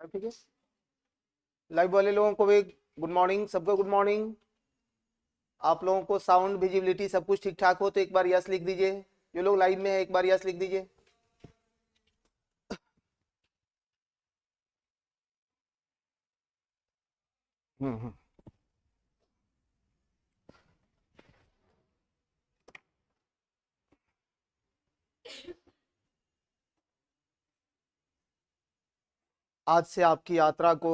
ठीक है, लाइव वाले लोगों को भी गुड मॉर्निंग, सबको गुड मॉर्निंग। आप लोगों को साउंड विजिबिलिटी सब कुछ ठीक ठाक हो तो एक बार यस लिख दीजिए। जो लोग लाइव में है एक बार यस लिख दीजिए। हम्म। आज से आपकी यात्रा को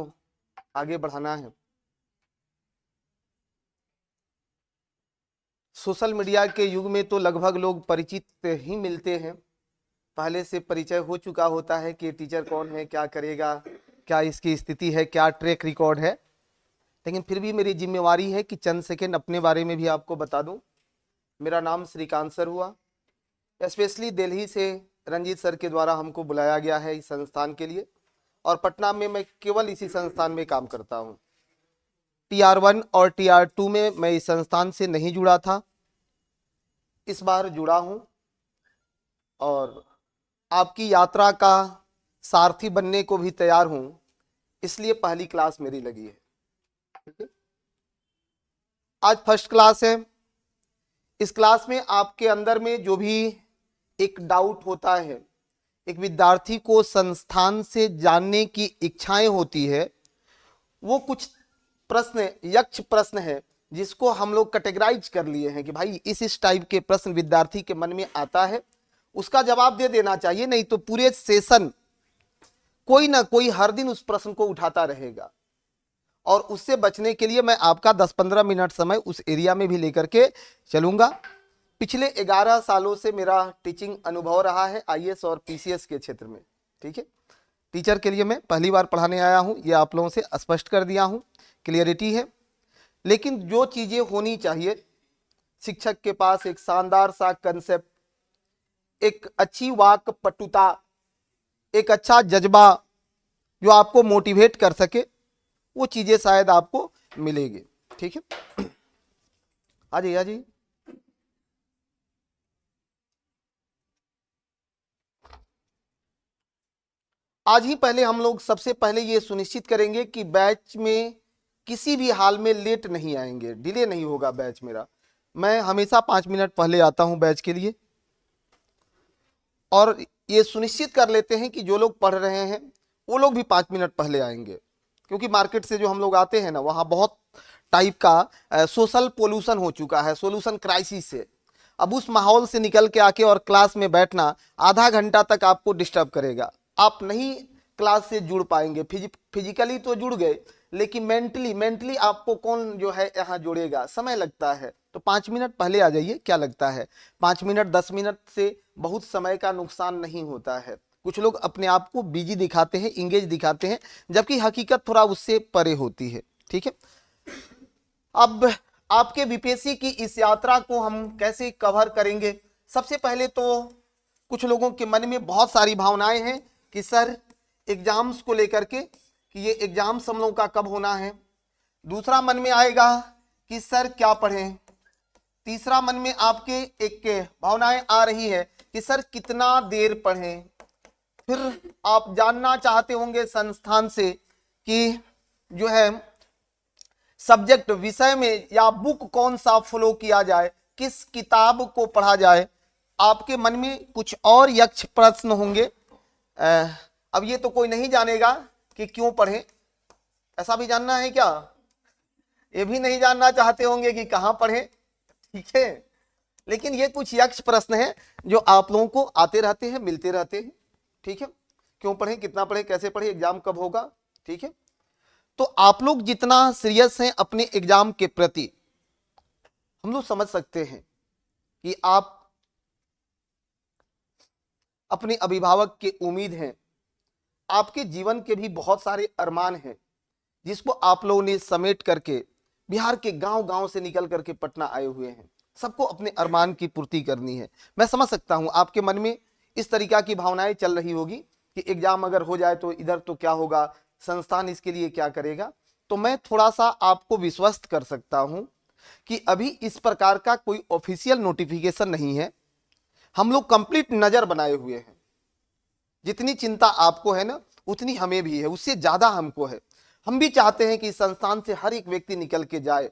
आगे बढ़ाना है। सोशल मीडिया के युग में तो लगभग लोग परिचित ही मिलते हैं, पहले से परिचय हो चुका होता है कि टीचर कौन है, क्या करेगा, क्या इसकी स्थिति है, क्या ट्रैक रिकॉर्ड है। लेकिन फिर भी मेरी जिम्मेवारी है कि चंद सेकंड अपने बारे में भी आपको बता दूं। मेरा नाम श्रीकांत सर हुआ। स्पेशली दिल्ली से रंजीत सर के द्वारा हमको बुलाया गया है इस संस्थान के लिए, और पटना में मैं केवल इसी संस्थान में काम करता हूँ। TR1 और TR2 में मैं इस संस्थान से नहीं जुड़ा था, इस बार जुड़ा हूँ और आपकी यात्रा का सारथी बनने को भी तैयार हूँ, इसलिए पहली क्लास मेरी लगी है। ठीक है, आज फर्स्ट क्लास है। इस क्लास में आपके अंदर में जो भी एक डाउट होता है, एक विद्यार्थी को संस्थान से जानने की इच्छाएं होती है, वो कुछ प्रश्न यक्ष प्रश्न है जिसको हम लोग कैटेगराइज कर लिए हैं कि भाई इस टाइप के प्रश्न विद्यार्थी के मन में आता है, उसका जवाब दे देना चाहिए। नहीं तो पूरे सेशन कोई ना कोई हर दिन उस प्रश्न को उठाता रहेगा, और उससे बचने के लिए मैं आपका 10-15 मिनट समय उस एरिया में भी लेकर के चलूंगा। पिछले 11 सालों से मेरा टीचिंग अनुभव रहा है IAS और PCS के क्षेत्र में। ठीक है, टीचर के लिए मैं पहली बार पढ़ाने आया हूं, ये आप लोगों से स्पष्ट कर दिया हूं, क्लियरिटी है। लेकिन जो चीजें होनी चाहिए, शिक्षक के पास एक शानदार सा कंसेप्ट, एक अच्छी वाक पटुता, एक अच्छा जज्बा जो आपको मोटिवेट कर सके, वो चीजें शायद आपको मिलेगी। ठीक है, आ जाइए आ जाइए। आज ही पहले हम लोग सबसे पहले ये सुनिश्चित करेंगे कि बैच में किसी भी हाल में लेट नहीं आएंगे, डिले नहीं होगा बैच मेरा। मैं हमेशा 5 मिनट पहले आता हूं बैच के लिए, और ये सुनिश्चित कर लेते हैं कि जो लोग पढ़ रहे हैं वो लोग भी 5 मिनट पहले आएंगे, क्योंकि मार्केट से जो हम लोग आते हैं ना, वहाँ बहुत टाइप का सोशल पोल्यूशन हो चुका है, सोल्यूशन क्राइसिस से। अब उस माहौल से निकल के आके और क्लास में बैठना आधा घंटा तक आपको डिस्टर्ब करेगा, आप नहीं क्लास से जुड़ पाएंगे। फिजिकली तो जुड़ गए, लेकिन मेंटली आपको कौन जो है यहाँ जुड़ेगा, समय लगता है। तो 5 मिनट पहले आ जाइए, क्या लगता है 5 मिनट 10 मिनट से बहुत समय का नुकसान नहीं होता है। कुछ लोग अपने आप को बिजी दिखाते हैं, इंगेज दिखाते हैं, जबकि हकीकत थोड़ा उससे परे होती है। ठीक है, अब आपके बीपीएससी की इस यात्रा को हम कैसे कवर करेंगे। सबसे पहले तो कुछ लोगों के मन में बहुत सारी भावनाएं हैं कि सर एग्जाम्स को लेकर के, कि ये एग्जाम्स हम लोगों का कब होना है। दूसरा मन में आएगा कि सर क्या पढ़ें। तीसरा मन में आपके एक भावनाएं आ रही है कि सर कितना देर पढ़ें। फिर आप जानना चाहते होंगे संस्थान से कि जो है सब्जेक्ट विषय में या बुक कौन सा फॉलो किया जाए, किस किताब को पढ़ा जाए। आपके मन में कुछ और यक्ष प्रश्न होंगे। अब ये तो कोई नहीं जानेगा कि क्यों पढ़ें, ऐसा भी जानना है क्या? ये भी नहीं जानना चाहते होंगे कि कहां पढ़ें। ठीक है, लेकिन ये कुछ यक्ष प्रश्न है जो आप लोगों को आते रहते हैं, मिलते रहते हैं। ठीक है, क्यों पढ़ें, कितना पढ़ें, कैसे पढ़ें, एग्जाम कब होगा। ठीक है, तो आप लोग जितना सीरियस हैं अपने एग्जाम के प्रति, हम लोग समझ सकते हैं कि आप अपने अभिभावक के उम्मीद हैं, आपके जीवन के भी बहुत सारे अरमान हैं जिसको आप लोगों ने समेट करके बिहार के गांव गांव से निकल करके पटना आए हुए हैं। सबको अपने अरमान की पूर्ति करनी है। मैं समझ सकता हूं आपके मन में इस तरीका की भावनाएं चल रही होगी कि एग्जाम अगर हो जाए तो इधर तो क्या होगा, संस्थान इसके लिए क्या करेगा। तो मैं थोड़ा सा आपको विश्वस्त कर सकता हूं कि अभी इस प्रकार का कोई ऑफिशियल नोटिफिकेशन नहीं है। हम लोग कंप्लीट नजर बनाए हुए हैं। जितनी चिंता आपको है ना, उतनी हमें भी है, उससे ज्यादा हमको है। हम भी चाहते हैं कि इस संस्थान से हर एक व्यक्ति निकल के जाए,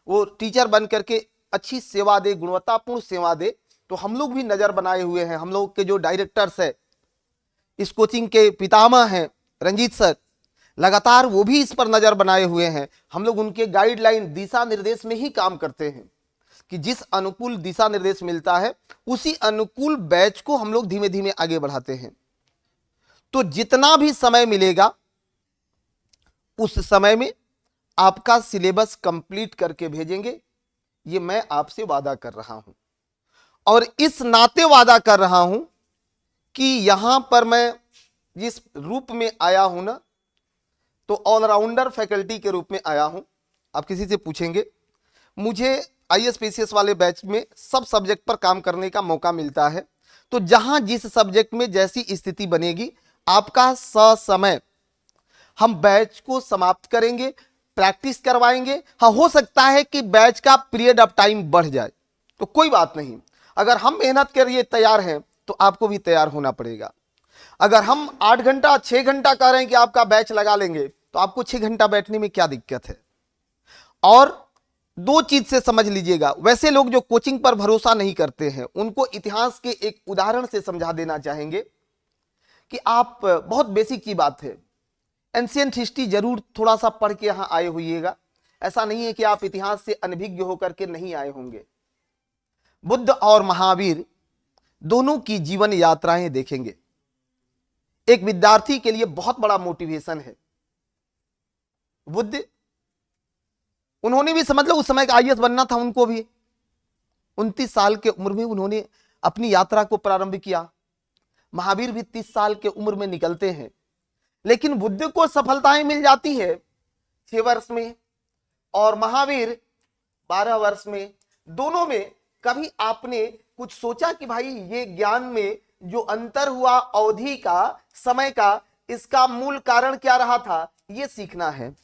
वो टीचर बन करके अच्छी सेवा दे, गुणवत्तापूर्ण सेवा दे। तो हम लोग भी नजर बनाए हुए हैं, हम लोग के जो डायरेक्टर्स है, इस कोचिंग के पितामह हैं रंजीत सर, लगातार वो भी इस पर नजर बनाए हुए हैं। हम लोग उनके गाइडलाइन, दिशा निर्देश में ही काम करते हैं कि जिस अनुकूल दिशा निर्देश मिलता है उसी अनुकूल बैच को हम लोग धीमे धीमे आगे बढ़ाते हैं। तो जितना भी समय मिलेगा उस समय में आपका सिलेबस कंप्लीट करके भेजेंगे, ये मैं आपसे वादा कर रहा हूं। और इस नाते वादा कर रहा हूं कि यहां पर मैं जिस रूप में आया हूं ना, तो ऑलराउंडर फैकल्टी के रूप में आया हूं। आप किसी से पूछेंगे, मुझे आईएएस पीसीएस वाले बैच में सब सब्जेक्ट पर काम करने का मौका मिलता है। तो जहां जिस सब्जेक्ट में जैसी स्थिति बनेगी, आपका ससमय हम बैच को समाप्त करेंगे, प्रैक्टिस करवाएंगे। हाँ, हो सकता है कि बैच का पीरियड ऑफ टाइम बढ़ जाए, तो कोई बात नहीं। अगर हम मेहनत के लिए तैयार हैं तो आपको भी तैयार होना पड़ेगा। अगर हम 8 घंटा 6 घंटा कह रहे हैं कि आपका बैच लगा लेंगे, तो आपको 6 घंटा बैठने में क्या दिक्कत है। और दो चीज से समझ लीजिएगा, वैसे लोग जो कोचिंग पर भरोसा नहीं करते हैं, उनको इतिहास के एक उदाहरण से समझा देना चाहेंगे कि आप, बहुत बेसिक की बात है, एंशिएंट हिस्ट्री जरूर थोड़ा सा पढ़ के यहां आए होइएगा। ऐसा नहीं है कि आप इतिहास से अनभिज्ञ होकर के नहीं आए होंगे। बुद्ध और महावीर दोनों की जीवन यात्राएं देखेंगे, एक विद्यार्थी के लिए बहुत बड़ा मोटिवेशन है। बुद्ध, उन्होंने भी समझ लो उस समय आईएएस बनना था उनको भी, 29 साल के उम्र में उन्होंने अपनी यात्रा को प्रारंभ किया। महावीर भी 30 साल के उम्र में निकलते हैं, लेकिन बुद्ध को सफलताएं मिल जाती है 6 वर्ष में और महावीर 12 वर्ष में। दोनों में कभी आपने कुछ सोचा कि भाई ये ज्ञान में जो अंतर हुआ, अवधि का, समय का, इसका मूल कारण क्या रहा था, ये सीखना है।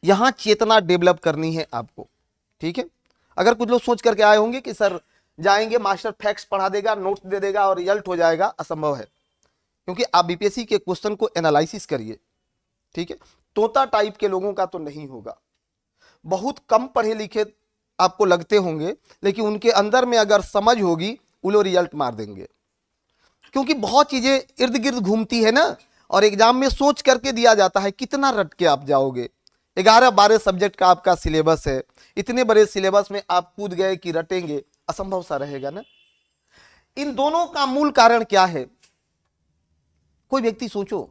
यहां चेतना डेवलप करनी है आपको, ठीक है। अगर कुछ लोग सोच करके आए होंगे कि सर जाएंगे, मास्टर फैक्ट्स पढ़ा देगा, नोट्स दे देगा और रिजल्ट हो जाएगा, असंभव है। क्योंकि आप बीपीएससी के क्वेश्चन को एनालिसिस करिए, ठीक है। तोता टाइप के लोगों का तो नहीं होगा। बहुत कम पढ़े लिखे आपको लगते होंगे, लेकिन उनके अंदर में अगर समझ होगी, वो लोग रिजल्ट मार देंगे। क्योंकि बहुत चीजें इर्द गिर्द घूमती है ना, और एग्जाम में सोच करके दिया जाता है, कितना रट के आप जाओगे। 11-12 सब्जेक्ट का आपका सिलेबस है, इतने बड़े सिलेबस में आप कूद गए कि रटेंगे, असंभव सा रहेगा ना। इन दोनों का मूल कारण क्या है, कोई व्यक्ति सोचो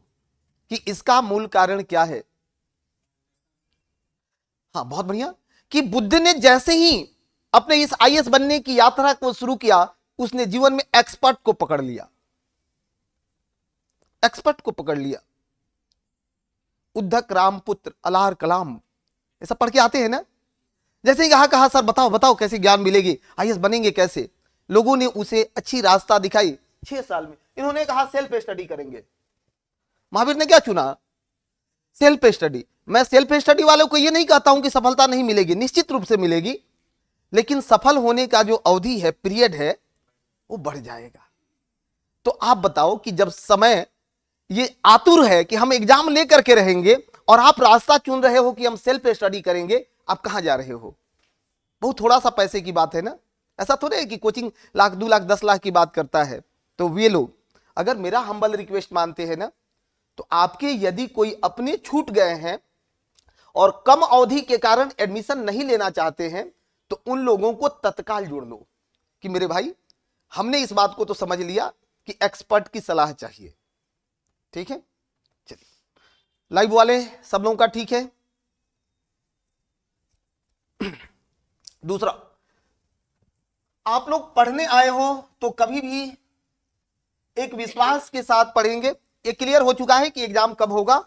कि इसका मूल कारण क्या है। हाँ, बहुत बढ़िया, कि बुद्ध ने जैसे ही अपने इस आईएएस बनने की यात्रा को शुरू किया, उसने जीवन में एक्सपर्ट को पकड़ लिया, एक्सपर्ट को पकड़ लिया। उद्धक रामपुत्र अलार कलाम, ऐसा पढ़ के आते हैं ना। जैसे ही कहा सर बताओ बताओ कैसे ज्ञान मिलेगी, आईएएस बनेंगे कैसे। लोगों ने उसे अच्छी रास्ता दिखाई। 6 साल में इन्होंने कहा सेल्फ स्टडी करेंगे। महावीर ने क्या चुना, सेल्फ स्टडी। मैं सेल्फ स्टडी वालों को यह नहीं कहता हूं कि सफलता नहीं मिलेगी, निश्चित रूप से मिलेगी, लेकिन सफल होने का जो अवधि है, पीरियड है, वो बढ़ जाएगा। तो आप बताओ कि जब समय ये आतुर है कि हम एग्जाम लेकर के रहेंगे और आप रास्ता चुन रहे हो कि हम सेल्फ स्टडी करेंगे, आप कहां जा रहे हो। बहुत थोड़ा सा पैसे की बात है ना, ऐसा थोड़े है कि कोचिंग लाख 2 लाख 10 लाख की बात करता है। तो वे लोग अगर मेरा हम्बल रिक्वेस्ट मानते हैं ना, तो आपके यदि कोई अपने छूट गए हैं और कम अवधि के कारण एडमिशन नहीं लेना चाहते हैं, तो उन लोगों को तत्काल जोड़ लो कि मेरे भाई, हमने इस बात को तो समझ लिया कि एक्सपर्ट की सलाह चाहिए, ठीक है। चलिए, लाइव वाले सब लोगों का ठीक है। दूसरा, आप लोग पढ़ने आए हो तो कभी भी एक विश्वास के साथ पढ़ेंगे। ये क्लियर हो चुका है कि एग्जाम कब होगा,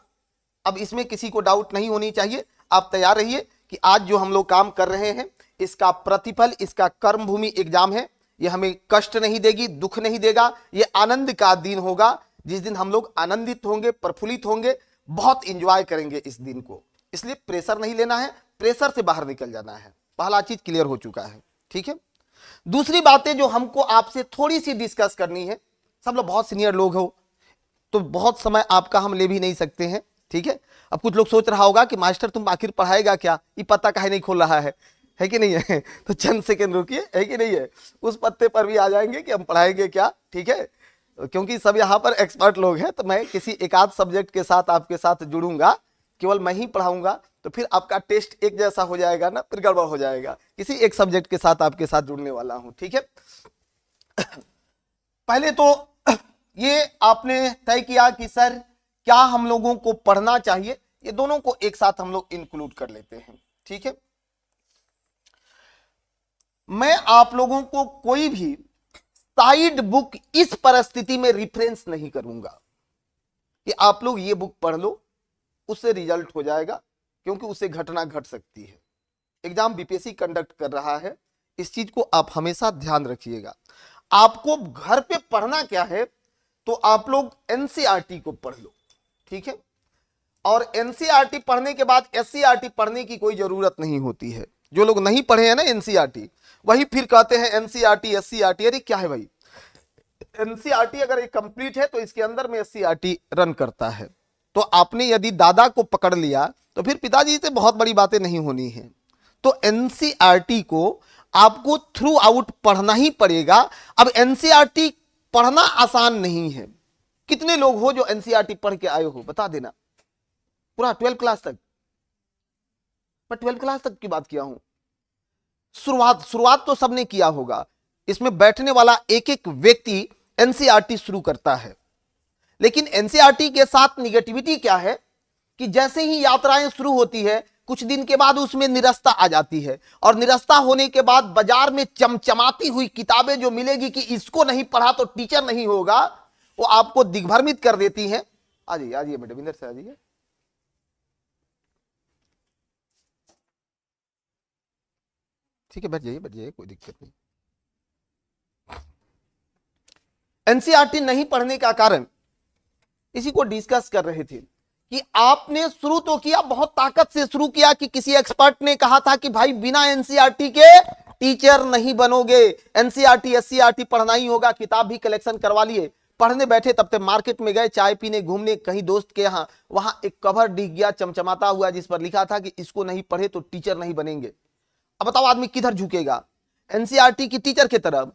अब इसमें किसी को डाउट नहीं होनी चाहिए। आप तैयार रहिए कि आज जो हम लोग काम कर रहे हैं, इसका प्रतिफल, इसका कर्म भूमि एग्जाम है। ये हमें कष्ट नहीं देगी, दुख नहीं देगा, ये आनंद का दिन होगा, जिस दिन हम लोग आनंदित होंगे, प्रफुल्लित होंगे, बहुत इंजॉय करेंगे इस दिन को। इसलिए प्रेशर नहीं लेना है, प्रेशर से बाहर निकल जाना है। पहला चीज क्लियर हो चुका है, ठीक है। दूसरी बातें जो हमको आपसे थोड़ी सी डिस्कस करनी है, सब लोग बहुत सीनियर लोग हो, तो बहुत समय आपका हम ले भी नहीं सकते हैं, ठीक है। अब कुछ लोग सोच रहा होगा कि मास्टर तुम आखिर पढ़ाएगा क्या, ये पत्ता काहे नहीं खोल रहा है कि नहीं है। तो चंद सेकंड रुकिए, है कि नहीं है, उस पत्ते पर भी आ जाएंगे कि हम पढ़ाएंगे क्या, ठीक है। क्योंकि सब यहाँ पर एक्सपर्ट लोग हैं, तो मैं किसी एक आध सब्जेक्ट के साथ आपके साथ जुड़ूंगा, केवल मैं ही पढ़ाऊंगा, तो फिर आपका टेस्ट एक जैसा हो जाएगा ना, फिर गड़बड़ हो जाएगा। किसी एक सब्जेक्ट के साथ आपके साथ जुड़ने वाला हूं, ठीक है। पहले तो ये आपने तय किया कि सर क्या हम लोगों को पढ़ना चाहिए, ये दोनों को एक साथ हम लोग इंक्लूड कर लेते हैं, ठीक है। मैं आप लोगों को कोई भी साइड बुक इस परिस्थिति में रेफरेंस नहीं करूंगा कि आप लोग ये बुक पढ़ लो, उससे रिजल्ट हो जाएगा, क्योंकि उससे घटना घट सकती है। एग्जाम बीपीएससी कंडक्ट कर रहा है, इस चीज को आप हमेशा ध्यान रखिएगा। आपको घर पे पढ़ना क्या है, तो आप लोग एनसीईआरटी को पढ़ लो, ठीक है। और एनसीईआरटी पढ़ने के बाद एससीईआरटी पढ़ने की कोई जरूरत नहीं होती है। जो लोग नहीं पढ़े हैं ना एनसीईआरटी, वही फिर कहते हैं एनसीईआरटी एससीईआरटी, अरे क्या है भाई, एनसीईआरटी अगर ये कंप्लीट है तो इसके अंदर में एससीईआरटी रन करता है। तो आपने यदि दादा को पकड़ लिया तो फिर पिताजी से बहुत बड़ी बातें नहीं होनी है। तो एनसीईआरटी को आपको थ्रू आउट पढ़ना ही पड़ेगा। अब एनसीईआरटी पढ़ना आसान नहीं है। कितने लोग हो जो एनसीईआरटी पढ़ के आए हो, बता देना। पूरा 12 क्लास तक, मैं 12 क्लास तक की बात किया हूं। शुरुआत तो सबने किया होगा। इसमें बैठने वाला एक एक व्यक्ति एनसीईआरटी शुरू करता है, लेकिन एनसीईआरटी के साथ निगेटिविटी क्या है कि जैसे ही यात्राएं शुरू होती है, कुछ दिन के बाद उसमें निरस्ता आ जाती है, और निरस्ता होने के बाद बाजार में चमचमाती हुई किताबें जो मिलेगी कि इसको नहीं पढ़ा तो टीचर नहीं होगा, वो आपको दिग्भ्रमित कर देती हैं। आ जाइए मैडम, इधर से आ जाइए। ठीक है, बैठ जाइए, कोई दिक्कत नहीं। एनसीईआरटी नहीं पढ़ने का कारण इसी को डिस्कस कर रहे थे कि आपने शुरू तो किया, बहुत ताकत से शुरू किया कि किसी एक्सपर्ट ने कहा था कि भाई बिना एनसीईआरटी के टीचर नहीं बनोगे, एनसीईआरटी एससीईआरटी पढ़ना ही होगा। किताब भी कलेक्शन करवा लिए, पढ़ने बैठे तब तक मार्केट में गए, चाय पीने घूमने कहीं दोस्त के यहां, वहां एक कवर दिख गया चमचमाता हुआ जिस पर लिखा था कि इसको नहीं पढ़े तो टीचर नहीं बनेंगे। अब बताओ आदमी किधर झुकेगा, एनसीईआरटी की टीचर की तरफ।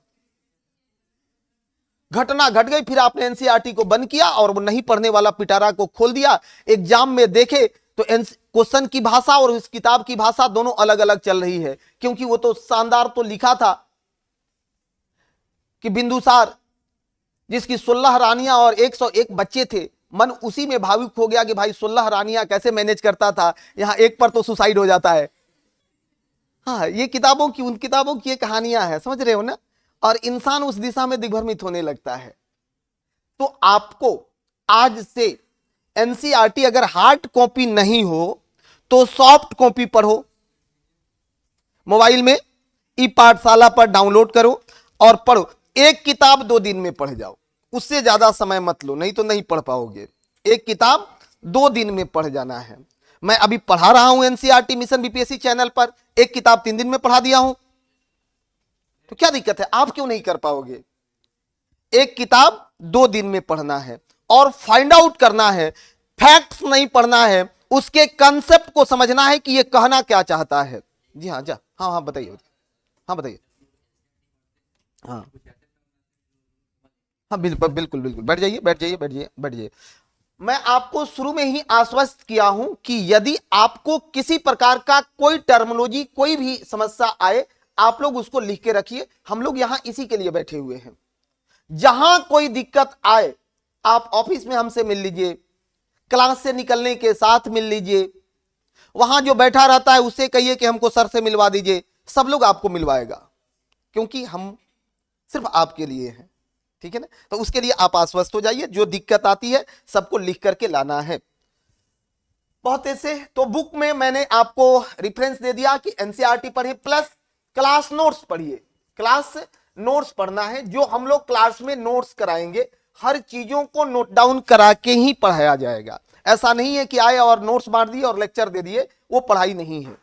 घटना घट गई, फिर आपने एनसीईआरटी को बंद किया और वो नहीं पढ़ने वाला पिटारा को खोल दिया। एग्जाम में देखे तो क्वेश्चन की भाषा और उस किताब की भाषा दोनों अलग अलग चल रही है, क्योंकि वो तो शानदार तो लिखा था कि बिंदुसार जिसकी 16 रानियां और 101 बच्चे थे, मन उसी में भावुक हो गया कि भाई 16 रानियां कैसे मैनेज करता था, यहां एक पर तो सुसाइड हो जाता है। हाँ, ये किताबों की, उन किताबों की ये कहानियां हैं, समझ रहे हो ना। और इंसान उस दिशा में दिग्भ्रमित होने लगता है। तो आपको आज से एनसीईआरटी अगर हार्ड कॉपी नहीं हो तो सॉफ्ट कॉपी पढ़ो, मोबाइल में ई पाठशाला पर डाउनलोड करो और पढ़ो। एक किताब 2 दिन में पढ़ जाओ, उससे ज्यादा समय मत लो, नहीं तो नहीं पढ़ पाओगे। एक किताब 2 दिन में पढ़ जाना है। मैं अभी पढ़ा रहा हूं एनसीईआरटी मिशन बीपीएससी चैनल पर, एक किताब 3 दिन में पढ़ा दिया हूं, तो क्या दिक्कत है, आप क्यों नहीं कर पाओगे। एक किताब 2 दिन में पढ़ना है और फाइंड आउट करना है, फैक्ट्स नहीं पढ़ना है, उसके कंसेप्ट को समझना है कि ये कहना क्या चाहता है। जी हाँ, हाँ बताइए, हाँ बताइए। हाँ हाँ, बिल्कुल बिल्कुल बिल्कुल, बैठ जाइए। मैं आपको शुरू में ही आश्वस्त किया हूं कि यदि आपको किसी प्रकार का कोई टर्मिनोलॉजी, कोई भी समस्या आए, आप लोग उसको लिख के रखिए। हम लोग यहां इसी के लिए बैठे हुए हैं। जहां कोई दिक्कत आए, आप ऑफिस में हमसे मिल लीजिए, क्लास से निकलने के साथ मिल लीजिए, वहां जो बैठा रहता है उससे कहिए कि हमको सर से मिलवा दीजिए, सब लोग आपको मिलवाएगा, क्योंकि हम सिर्फ आपके लिए हैं, ठीक है ना। तो उसके लिए आप आश्वस्त हो जाइए, जो दिक्कत आती है सबको लिख करके लाना है। बहुत ऐसे तो बुक में मैंने आपको रेफरेंस दे दिया कि एनसीईआरटी पढ़े प्लस क्लास नोट्स पढ़िए। क्लास नोट्स पढ़ना है, जो हम लोग क्लास में नोट्स कराएंगे, हर चीजों को नोट डाउन करा के ही पढ़ाया जाएगा। ऐसा नहीं है कि आए और नोट्स बांट दिए और लेक्चर दे दिए, वो पढ़ाई नहीं है।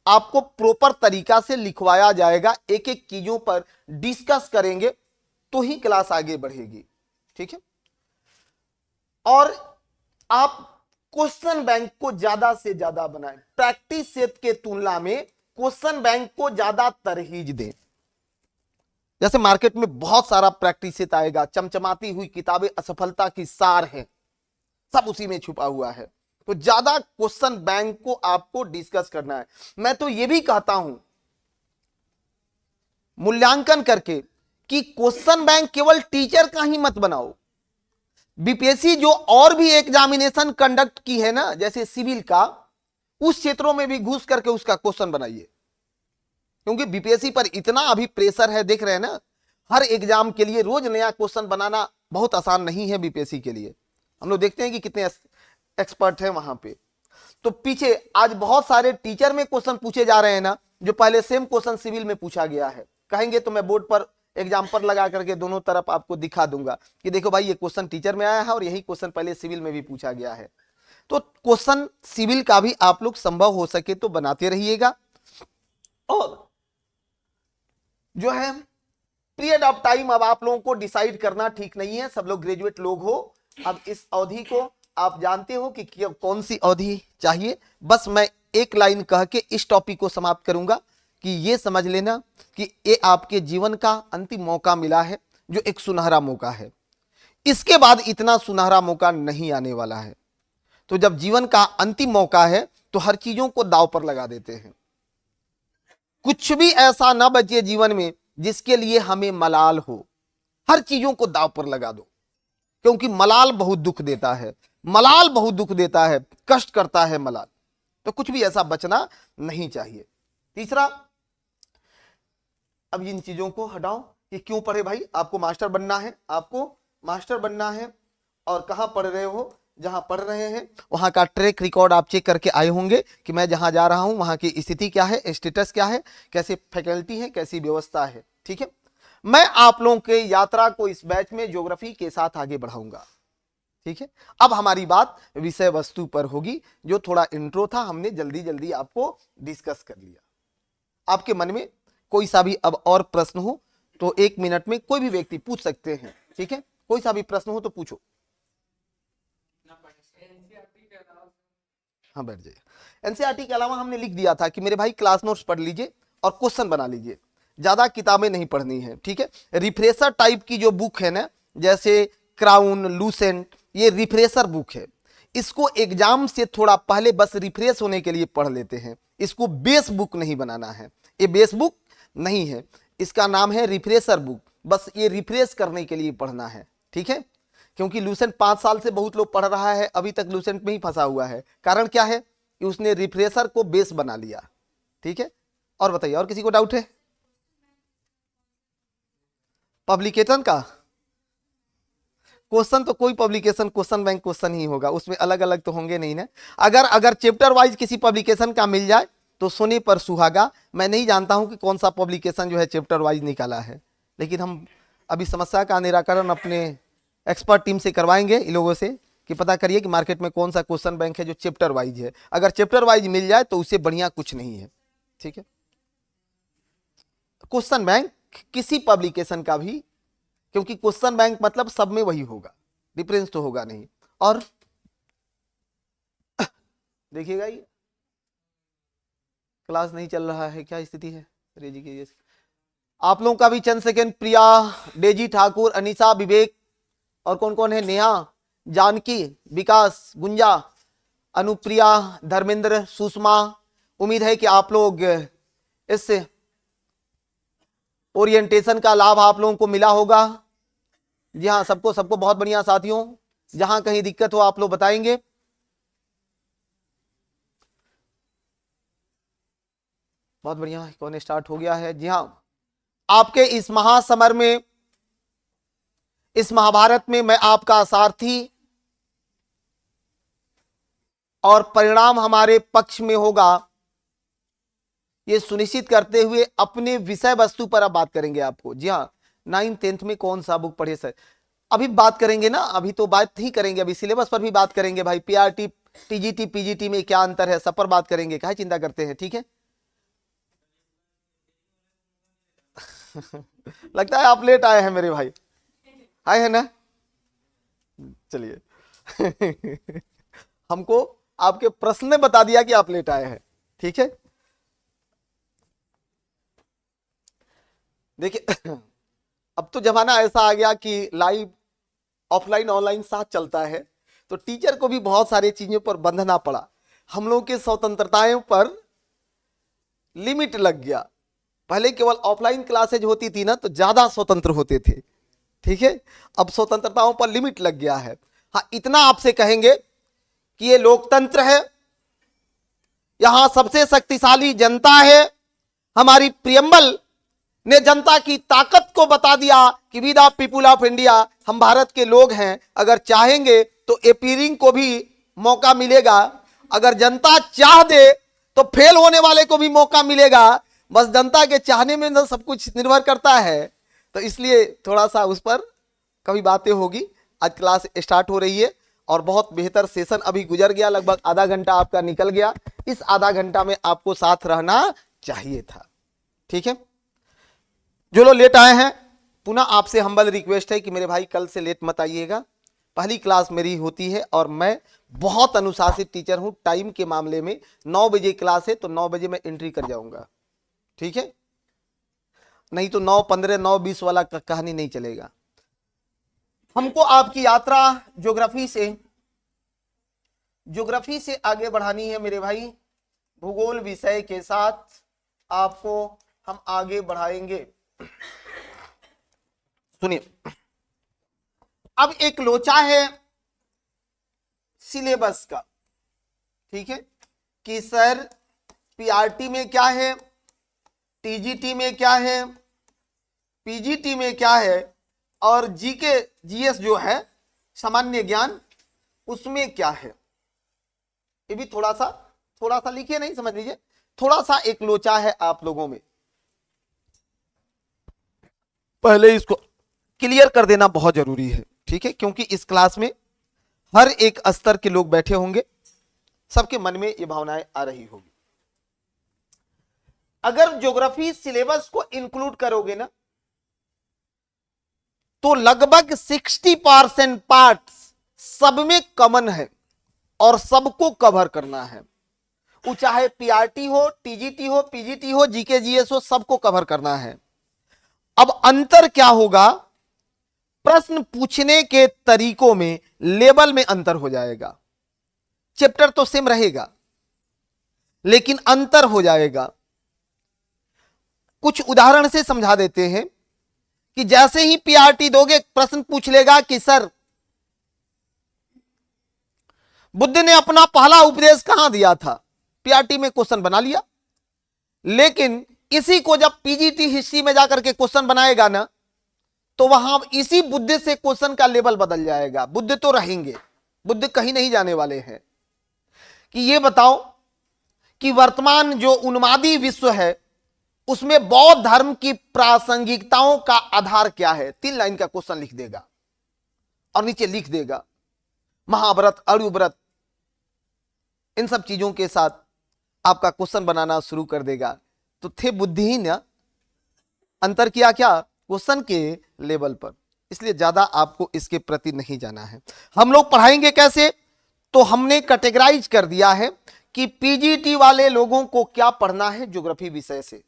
आपको प्रॉपर तरीका से लिखवाया जाएगा, एक एक चीजों पर डिस्कस करेंगे तो ही क्लास आगे बढ़ेगी, ठीक है। और आप क्वेश्चन बैंक को ज्यादा से ज्यादा बनाएं, प्रैक्टिस सेट के तुलना में क्वेश्चन बैंक को ज्यादा तरजीह दें। जैसे मार्केट में बहुत सारा प्रैक्टिस सेट आएगा, चमचमाती हुई किताबें असफलता की सार है, सब उसी में छुपा हुआ है। तो ज्यादा क्वेश्चन बैंक को आपको डिस्कस करना है। मैं तो यह भी कहता हूं मूल्यांकन करके कि क्वेश्चन बैंक केवल टीचर का ही मत बनाओ। बीपीएससी जो और भी एग्जामिनेशन कंडक्ट की है ना, जैसे सिविल का, उस क्षेत्रों में भी घुस करके उसका क्वेश्चन बनाइए, क्योंकि बीपीएससी पर इतना अभी प्रेशर है, देख रहे हैं ना, हर एग्जाम के लिए रोज नया क्वेश्चन बनाना बहुत आसान नहीं है बीपीएससी के लिए। हम लोग देखते हैं कि कितने एक्सपर्ट हैं वहां पे। तो पीछे आज बहुत सारे टीचर में क्वेश्चन पूछे जा रहे हैं ना, जो पहले सेम क्वेश्चन सिविल में पूछा गया है। कहेंगे तो मैं बोर्ड पर एग्जाम्पल लगा करके दोनों तरफ आपको दिखा दूंगा कि देखो भाई, ये क्वेश्चन टीचर में आया है और यही क्वेश्चन पहले सिविल में भी पूछा गया है। तो क्वेश्चन सिविल का भी आप लोग संभव हो सके तो बनाते रहिएगा। और जो है पीरियड ऑफ टाइम अब आप लोगों को डिसाइड करना ठीक नहीं है, सब लोग ग्रेजुएट लोग हो, अब इस अवधि को आप जानते हो कि कौन सी अवधि चाहिए। बस मैं एक लाइन कह के इस टॉपिक को समाप्त करूंगा कि ये समझ लेना कि ये आपके जीवन का अंतिम मौका मिला है, जो एक सुनहरा मौका है। इसके बाद इतना सुनहरा मौका नहीं आने वाला है। तो जब जीवन का अंतिम मौका है तो हर चीजों को दांव पर लगा देते हैं। कुछ भी ऐसा ना बचे जीवन में जिसके लिए हमें मलाल हो। हर चीजों को दांव पर लगा दो, क्योंकि मलाल बहुत दुख देता है, मलाल बहुत दुख देता है, कष्ट करता है मलाल। तो कुछ भी ऐसा बचना नहीं चाहिए। तीसरा, अब इन चीजों को हटाओ कि क्यों पढ़े भाई, आपको मास्टर बनना है, आपको मास्टर बनना है। और कहां पढ़ रहे हो, जहां पढ़ रहे हैं वहां का ट्रैक रिकॉर्ड आप चेक करके आए होंगे कि मैं जहां जा रहा हूं वहां की स्थिति क्या है, स्टेटस क्या है, कैसे फैकल्टी है, कैसी व्यवस्था है। ठीक है, मैं आप लोगों के यात्रा को इस बैच में ज्योग्राफी के साथ आगे बढ़ाऊंगा। ठीक है, अब हमारी बात विषय वस्तु पर होगी। जो थोड़ा इंट्रो था हमने जल्दी जल्दी आपको डिस्कस कर लिया। आपके मन में कोई सा भी अब और प्रश्न हो तो 1 मिनट में कोई भी व्यक्ति पूछ सकते हैं। ठीक है, कोई सा भी प्रश्न हो तो पूछो। हाँ, बैठ जाइए। एनसीईआरटी के अलावा हमने लिख दिया था कि मेरे भाई क्लास नोट्स पढ़ लीजिए और क्वेश्चन बना लीजिए, ज्यादा किताबें नहीं पढ़नी है। ठीक है, रिफ्रेशर टाइप की जो बुक है ना, जैसे क्राउन, लूसेंट, ये रिफ्रेशर बुक है। इसको एग्जाम से थोड़ा पहले बस रिफ्रेश होने के लिए पढ़ लेते हैं। इसको बेस बुक नहीं बनाना है, ये बेस बुक नहीं है, इसका नाम है रिफ्रेशर बुक। बस ये रिफ्रेश करने के लिए पढ़ना है। ठीक है, क्योंकि लूसेंट 5 साल से बहुत लोग पढ़ रहा है, अभी तक लूसेंट में ही फंसा हुआ है। कारण क्या है कि उसने रिफ्रेशर को बेस बना लिया। ठीक है, और बताइए, और किसी को डाउट है? पब्लिकेशन का क्वेश्चन तो कोई पब्लिकेशन क्वेश्चन बैंक क्वेश्चन ही होगा, उसमें अलग अलग तो होंगे नहीं ना। अगर चैप्टर वाइज किसी पब्लिकेशन का मिल जाए तो सोने पर सुहागा। मैं नहीं जानता हूं कि कौन सा पब्लिकेशन जो है चैप्टर वाइज निकाला है, लेकिन हम अभी समस्या का निराकरण अपने एक्सपर्ट टीम से करवाएंगे, इन लोगों से कि पता करिए कि मार्केट में कौन सा क्वेश्चन बैंक है जो चैप्टर वाइज है। अगर चैप्टर वाइज मिल जाए तो उससे बढ़िया कुछ नहीं है। ठीक है, क्वेश्चन बैंक किसी पब्लिकेशन का भी, क्योंकि क्वेश्चन बैंक मतलब सब में वही होगा, डिफरेंस तो होगा नहीं। और देखिएगा, ये क्लास नहीं चल रहा है, क्या स्थिति है? रेजी कीजिए आप लोगों का भी चंद सेकेंड। प्रिया, डेजी ठाकुर, अनीसा, विवेक, और कौन कौन है? नेहा, जानकी, विकास, गुंजा, अनुप्रिया, धर्मेंद्र, सुषमा। उम्मीद है कि आप लोग इस ओरिएंटेशन का लाभ आप लोगों को मिला होगा। जी हाँ, सबको सबको बहुत बढ़िया साथियों। जहां कहीं दिक्कत हो आप लोग बताएंगे। बहुत बढ़िया, कौन स्टार्ट हो गया है? जी हाँ, आपके इस महासमर में, इस महाभारत में मैं आपका सारथी, और परिणाम हमारे पक्ष में होगा, ये सुनिश्चित करते हुए अपने विषय वस्तु पर अब बात करेंगे आपको। जी हाँ, 9th 10th में कौन सा बुक पढ़े सर? अभी बात करेंगे ना, अभी तो बात ही करेंगे, अभी सिलेबस पर भी बात करेंगे भाई। पीआरटी, टीजीटी, पीजीटी में क्या अंतर है, सब पर बात करेंगे, क्या चिंता करते हैं? ठीक है लगता है आप लेट आए हैं मेरे भाई, आए हैं ना? चलिए हमको आपके प्रश्न ने बता दिया कि आप लेट आए हैं। ठीक है, देखिए अब तो जमाना ऐसा आ गया कि लाइव ऑफलाइन ऑनलाइन साथ चलता है, तो टीचर को भी बहुत सारी चीजों पर बंधना पड़ा। हम लोगों के स्वतंत्रताओं पर लिमिट लग गया। पहले केवल ऑफलाइन क्लासेज होती थी ना, तो ज्यादा स्वतंत्र होते थे। ठीक है, अब स्वतंत्रताओं पर लिमिट लग गया है। हाँ, इतना आपसे कहेंगे कि ये लोकतंत्र है, यहां सबसे शक्तिशाली जनता है। हमारी प्रियम्बल ने जनता की ताकत को बता दिया कि we the people of India, हम भारत के लोग हैं। अगर चाहेंगे तो अपीयरिंग को भी मौका मिलेगा, अगर जनता चाह दे तो फेल होने वाले को भी मौका मिलेगा। बस जनता के चाहने में तो सब कुछ निर्भर करता है। तो इसलिए थोड़ा सा उस पर कभी बातें होगी। आज क्लास स्टार्ट हो रही है और बहुत बेहतर सेशन अभी गुजर गया, लगभग आधा घंटा आपका निकल गया। इस आधा घंटा में आपको साथ रहना चाहिए था। ठीक है, जो लोग लेट आए हैं, पुनः आपसे हम्बल रिक्वेस्ट है कि मेरे भाई कल से लेट मत आइएगा। पहली क्लास मेरी होती है और मैं बहुत अनुशासित टीचर हूं टाइम के मामले में। 9 बजे क्लास है तो 9 बजे मैं एंट्री कर जाऊंगा। ठीक है, नहीं तो 9:15 9:20 वाला कहानी नहीं चलेगा। हमको आपकी यात्रा ज्योग्राफी से आगे बढ़ानी है मेरे भाई। भूगोल विषय के साथ आपको हम आगे बढ़ाएंगे। सुनिए, अब एक लोचा है सिलेबस का। ठीक है, कि सर पीआरटी में क्या है, टीजीटी में क्या है, पीजीटी में क्या है, और जीके जीएस जो है सामान्य ज्ञान, उसमें क्या है। ये भी थोड़ा सा लिखिए, नहीं समझ लीजिए, थोड़ा सा एक लोचा है आप लोगों में। पहले इसको क्लियर कर देना बहुत जरूरी है। ठीक है, क्योंकि इस क्लास में हर एक स्तर के लोग बैठे होंगे, सबके मन में ये भावनाएं आ रही होगी। अगर ज्योग्राफी सिलेबस को इंक्लूड करोगे ना, तो लगभग 60% पार्ट्स सब में कॉमन है और सबको कवर करना है। वो चाहे पीआरटी हो, टीजीटी हो, पीजीटी हो, जीके जीएस हो, सबको कवर करना है। अब अंतर क्या होगा, प्रश्न पूछने के तरीकों में, लेवल में अंतर हो जाएगा। चैप्टर तो सेम रहेगा लेकिन अंतर हो जाएगा। कुछ उदाहरण से समझा देते हैं कि जैसे ही पीआरटी दोगे, प्रश्न पूछ लेगा कि सर बुद्ध ने अपना पहला उपदेश कहां दिया था। पीआरटी में क्वेश्चन बना लिया, लेकिन इसी को जब पीजीटी हिस्ट्री में जाकर के क्वेश्चन बनाएगा ना, तो वहां इसी बुद्ध से क्वेश्चन का लेवल बदल जाएगा। बुद्ध तो रहेंगे, बुद्ध कहीं नहीं जाने वाले हैं। कि ये बताओ कि वर्तमान जो उन्मादी विश्व है, उसमें बौद्ध धर्म की प्रासंगिकताओं का आधार क्या है। 3 लाइन का क्वेश्चन लिख देगा और नीचे लिख देगा महाव्रत, अणुव्रत, इन सब चीजों के साथ आपका क्वेश्चन बनाना शुरू कर देगा। तो थे बुद्धिहीन, अंतर किया क्या क्वेश्चन के लेवल पर। इसलिए ज्यादा आपको इसके प्रति नहीं जाना है। हम लोग पढ़ाएंगे कैसे, तो हमने कैटेगराइज कर दिया है कि पीजीटी वाले लोगों को क्या पढ़ना है ज्योग्राफी विषय से।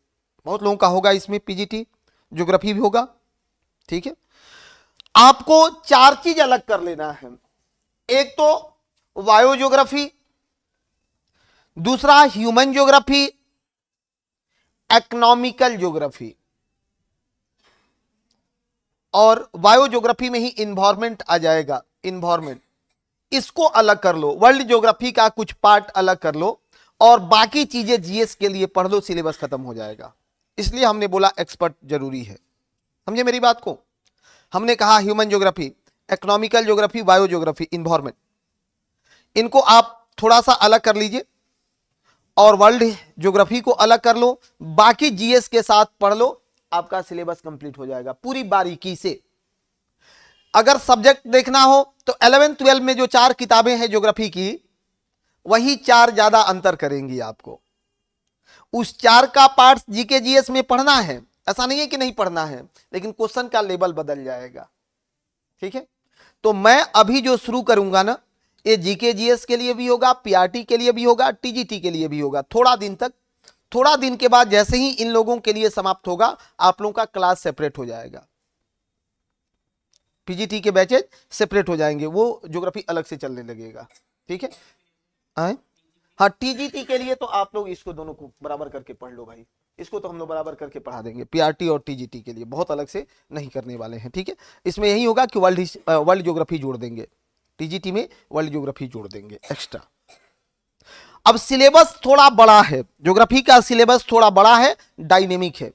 बहुत लोगों का होगा इसमें पीजीटी, ज्योग्राफी भी होगा। ठीक है, आपको 4 चीज अलग कर लेना है। एक तो बायो ज्योग्राफी, दूसरा ह्यूमन ज्योग्राफी, इकोनॉमिकल ज्योग्राफी, और बायो ज्योग्राफी में ही इन्वायरमेंट आ जाएगा। इन्वायरमेंट, इसको अलग कर लो। वर्ल्ड ज्योग्राफी का कुछ पार्ट अलग कर लो और बाकी चीजें जीएस के लिए पढ़ लो, सिलेबस खत्म हो जाएगा। इसलिए हमने बोला एक्सपर्ट जरूरी है। समझे मेरी बात को। हमने कहा human geography, economical geography, bio geography, environment, इनको आप थोड़ा सा अलग कर लीजिए और वर्ल्ड ज्योग्राफी को अलग कर लो, बाकी जीएस के साथ पढ़ लो, आपका सिलेबस कंप्लीट हो जाएगा पूरी बारीकी से। अगर सब्जेक्ट देखना हो तो 11 12 में जो 4 किताबें हैं ज्योग्राफी की, वही 4 ज्यादा अंतर करेंगी आपको। उस 4 का पार्ट जीके जीएस में पढ़ना है, ऐसा नहीं है कि नहीं पढ़ना है, लेकिन क्वेश्चन का लेवल बदल जाएगा। ठीक है, तो मैं अभी जो शुरू करूंगा ना, ये जीके जीएस के लिए भी होगा, पीआरटी के लिए भी होगा, टीजीटी के लिए भी होगा। थोड़ा दिन के बाद जैसे ही इन लोगों के लिए समाप्त होगा, आप लोगों का क्लास सेपरेट हो जाएगा, पीजीटी के बैचेज सेपरेट हो जाएंगे, वो ज्योग्राफी अलग से चलने लगेगा। ठीक है, हाँ टीजीटी के लिए तो आप लोग इसको दोनों को बराबर करके पढ़ लो भाई, इसको तो हम लोग बराबर करके पढ़ा देंगे। पीआरटी और टीजीटी के लिए बहुत अलग से नहीं करने वाले हैं। ठीक है, इसमें यही होगा कि वर्ल्ड ज्योग्राफी जोड़ देंगे, टीजीटी में वर्ल्ड ज्योग्राफी जोड़ देंगे एक्स्ट्रा। अब सिलेबस थोड़ा बड़ा है, ज्योग्राफी का सिलेबस थोड़ा बड़ा है, डायनेमिक है।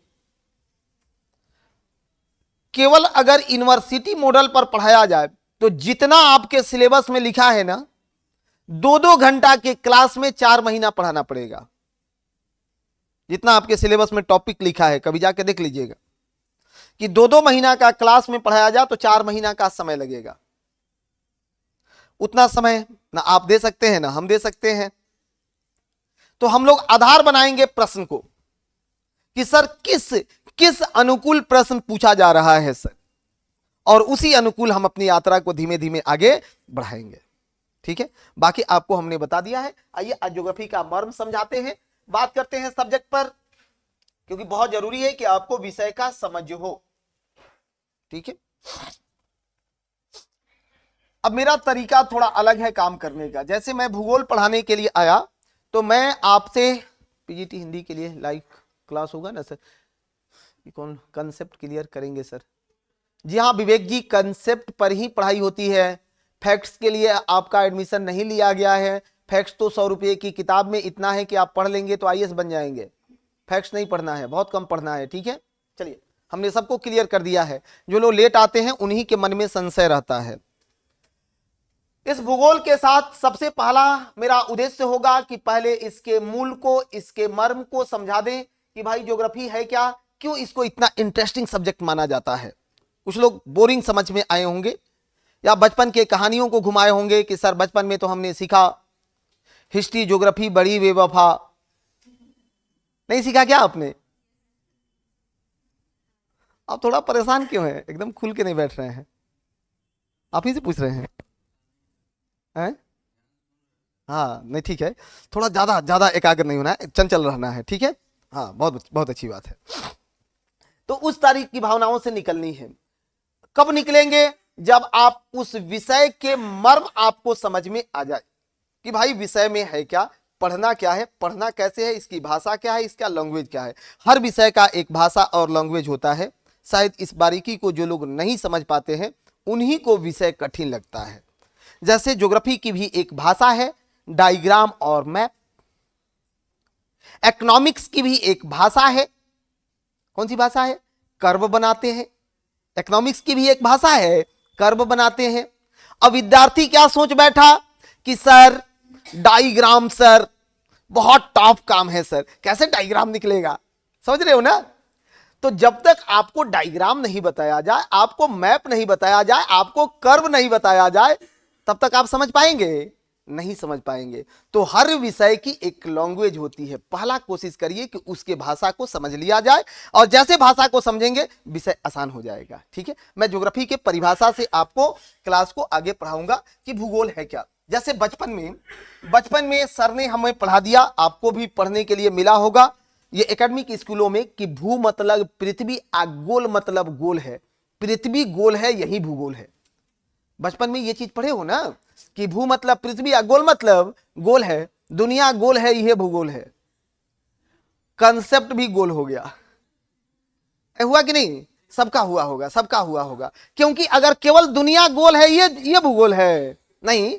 केवल अगर यूनिवर्सिटी मॉडल पर पढ़ाया जाए तो जितना आपके सिलेबस में लिखा है ना, 2-2 घंटा के क्लास में 4 महीना पढ़ाना पड़ेगा। जितना आपके सिलेबस में टॉपिक लिखा है, कभी जाके देख लीजिएगा कि 2-2 महीना का क्लास में पढ़ाया जाए तो 4 महीना का समय लगेगा। उतना समय ना आप दे सकते हैं ना हम दे सकते हैं। तो हम लोग आधार बनाएंगे प्रश्न को कि सर किस अनुकूल प्रश्न पूछा जा रहा है सर, और उसी अनुकूल हम अपनी यात्रा को धीमे धीमे आगे बढ़ाएंगे। ठीक है, बाकी आपको हमने बता दिया है। आइए आज ज्योग्राफी का मर्म समझाते हैं, बात करते हैं सब्जेक्ट पर, क्योंकि बहुत जरूरी है कि आपको विषय का समझ हो। ठीक है, अब मेरा तरीका थोड़ा अलग है काम करने का। जैसे मैं भूगोल पढ़ाने के लिए आया तो मैं आपसे, पीजीटी हिंदी के लिए लाइव क्लास होगा ना सर, कौन कंसेप्ट क्लियर करेंगे सर? जी हाँ विवेक जी, कंसेप्ट पर ही पढ़ाई होती है। फैक्ट्स के लिए आपका एडमिशन नहीं लिया गया है। फैक्ट्स तो 100 रुपये की किताब में इतना है कि आप पढ़ लेंगे तो आईएएस बन जाएंगे। फैक्ट्स नहीं पढ़ना है, बहुत कम पढ़ना है। ठीक है, चलिए हमने सबको क्लियर कर दिया है। जो लोग लेट आते हैं उन्हीं के मन में संशय रहता है। इस भूगोल के साथ सबसे पहला मेरा उद्देश्य होगा कि पहले इसके मूल को, इसके मर्म को समझा दें कि भाई ज्योग्राफी है क्या, क्यों इसको इतना इंटरेस्टिंग सब्जेक्ट माना जाता है। कुछ लोग बोरिंग समझ में आए होंगे या बचपन के कहानियों को घुमाए होंगे कि सर बचपन में तो हमने सीखा हिस्ट्री ज्योग्राफी बड़ी बेवफा। नहीं सीखा क्या आपने? आप थोड़ा परेशान क्यों हैं? एकदम खुल के नहीं बैठ रहे हैं, आप ही से पूछ रहे हैं? हाँ नहीं ठीक है, थोड़ा ज्यादा एकाग्र नहीं होना है, चंचल रहना है। ठीक है, हाँ बहुत अच्छी बात है। तो उस तारीख की भावनाओं से निकलनी है। कब निकलेंगे? जब आप उस विषय के मर्म आपको समझ में आ जाए कि भाई विषय में है क्या, पढ़ना क्या है, पढ़ना कैसे है, इसकी भाषा क्या है, इसका लैंग्वेज क्या है। हर विषय का एक भाषा और लैंग्वेज होता है। शायद इस बारीकी को जो लोग नहीं समझ पाते हैं उन्हीं को विषय कठिन लगता है। जैसे ज्योग्राफी की भी एक भाषा है, डायग्राम और मैप। इकोनॉमिक्स की भी एक भाषा है, कौन सी भाषा है? कर्व बनाते हैं। इकोनॉमिक्स की भी एक भाषा है, कर्व बनाते हैं। अब विद्यार्थी क्या सोच बैठा कि सर डायग्राम सर बहुत टफ काम है सर, कैसे डायग्राम निकलेगा? समझ रहे हो ना? तो जब तक आपको डायग्राम नहीं बताया जाए, आपको मैप नहीं बताया जाए, आपको कर्व नहीं बताया जाए, तब तक आप समझ पाएंगे? नहीं समझ पाएंगे। तो हर विषय की एक लैंग्वेज होती है। पहला कोशिश करिए कि उसके भाषा को समझ लिया जाए, और जैसे भाषा को समझेंगे विषय आसान हो जाएगा। ठीक है, मैं ज्योग्राफी के परिभाषा से आपको क्लास को आगे पढ़ाऊंगा कि भूगोल है क्या। जैसे बचपन में सर ने हमें पढ़ा दिया, आपको भी पढ़ने के लिए मिला होगा ये एकेडमिक स्कूलों में कि भू मतलब पृथ्वी, गोल मतलब गोल है। पृथ्वी गोल है, यही भूगोल है। बचपन में ये चीज पढ़े हो ना कि भू मतलब पृथ्वी, गोल मतलब गोल है, दुनिया गोल है, यह भूगोल है। कंसेप्ट भी गोल हो गया, हुआ कि नहीं? सबका हुआ होगा, सबका हुआ होगा। क्योंकि अगर केवल दुनिया गोल है ये भूगोल है नहीं।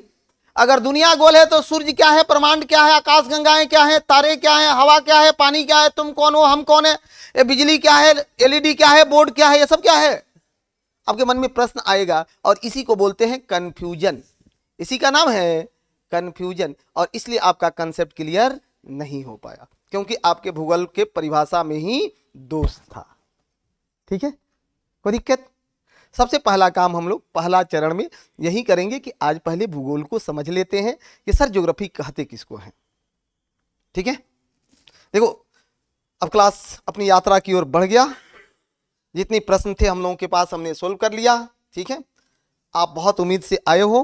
अगर दुनिया गोल है तो सूर्य क्या है, ब्रह्मांड क्या है, आकाश गंगाएं क्या है, तारे क्या है, हवा क्या है, पानी क्या है, तुम कौन हो, हम कौन है, ये बिजली क्या है, एलईडी क्या है, बोर्ड क्या है, ये सब क्या है? आपके मन में प्रश्न आएगा, और इसी को बोलते हैं कंफ्यूजन। इसी का नाम है कंफ्यूजन। और इसलिए आपका कंसेप्ट क्लियर नहीं हो पाया, क्योंकि आपके भूगोल के परिभाषा में ही दोष था। ठीक है, कोई दिक्कत? सबसे पहला काम हम लोग पहला चरण में यही करेंगे कि आज पहले भूगोल को समझ लेते हैं कि सर ज्योग्राफी कहते किसको है। ठीक है, देखो अब क्लास अपनी यात्रा की ओर बढ़ गया। जितने प्रश्न थे हम लोगों के पास हमने सोल्व कर लिया। ठीक है, आप बहुत उम्मीद से आए हो।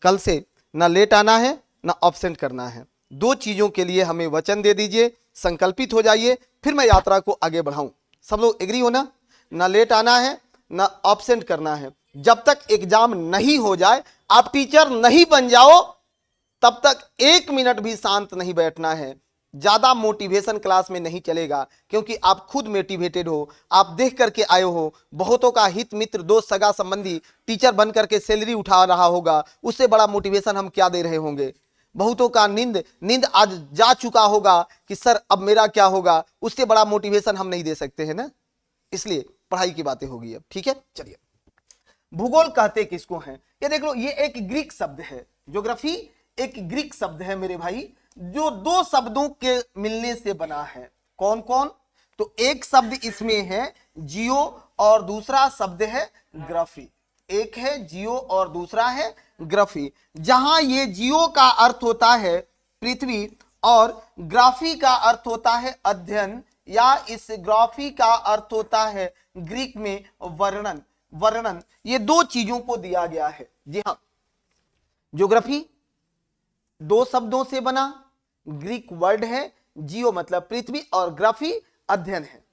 कल से ना लेट आना है, ना ऑब्सेंट करना है। दो चीजों के लिए हमें वचन दे दीजिए, संकल्पित हो जाइए, फिर मैं यात्रा को आगे बढ़ाऊं। सब लोग एग्री हो ना लेट आना है, ना ऑब्सेंट करना है। जब तक एग्जाम नहीं हो जाए, आप टीचर नहीं बन जाओ, तब तक 1 मिनट भी शांत नहीं बैठना है। ज्यादा मोटिवेशन क्लास में नहीं चलेगा, क्योंकि आप खुद मोटिवेटेड हो, आप देख करके आए हो। बहुतों का हित मित्र दोस्त सगा संबंधी टीचर बन करके सैलरी उठा रहा होगा, उससे बड़ा मोटिवेशन हम क्या दे रहे होंगे। बहुतों का नींद आज जा चुका होगा कि सर अब मेरा क्या होगा, उससे बड़ा मोटिवेशन हम नहीं दे सकते हैं ना। इसलिए पढ़ाई की बातें होगी अब, ठीक है। चलिए, भूगोल कहते किसको हैं, ये देख लो, ये एक ग्रीक शब्द है। ज्योग्राफी एक ग्रीक शब्द है मेरे भाई, जो 2 शब्दों के मिलने से बना है। कौन कौन? तो एक शब्द इसमें है जियो और दूसरा शब्द है ग्राफी। एक है जियो और दूसरा है ग्राफी। जहां ये जियो का अर्थ होता है पृथ्वी और ग्राफी का अर्थ होता है अध्ययन, या इस ग्राफी का अर्थ होता है ग्रीक में वर्णन। ये 2 चीजों को दिया गया है। जी हां, ज्योग्राफी 2 शब्दों से बना ग्रीक वर्ड है, जियो मतलब पृथ्वी और ग्राफी अध्ययन है।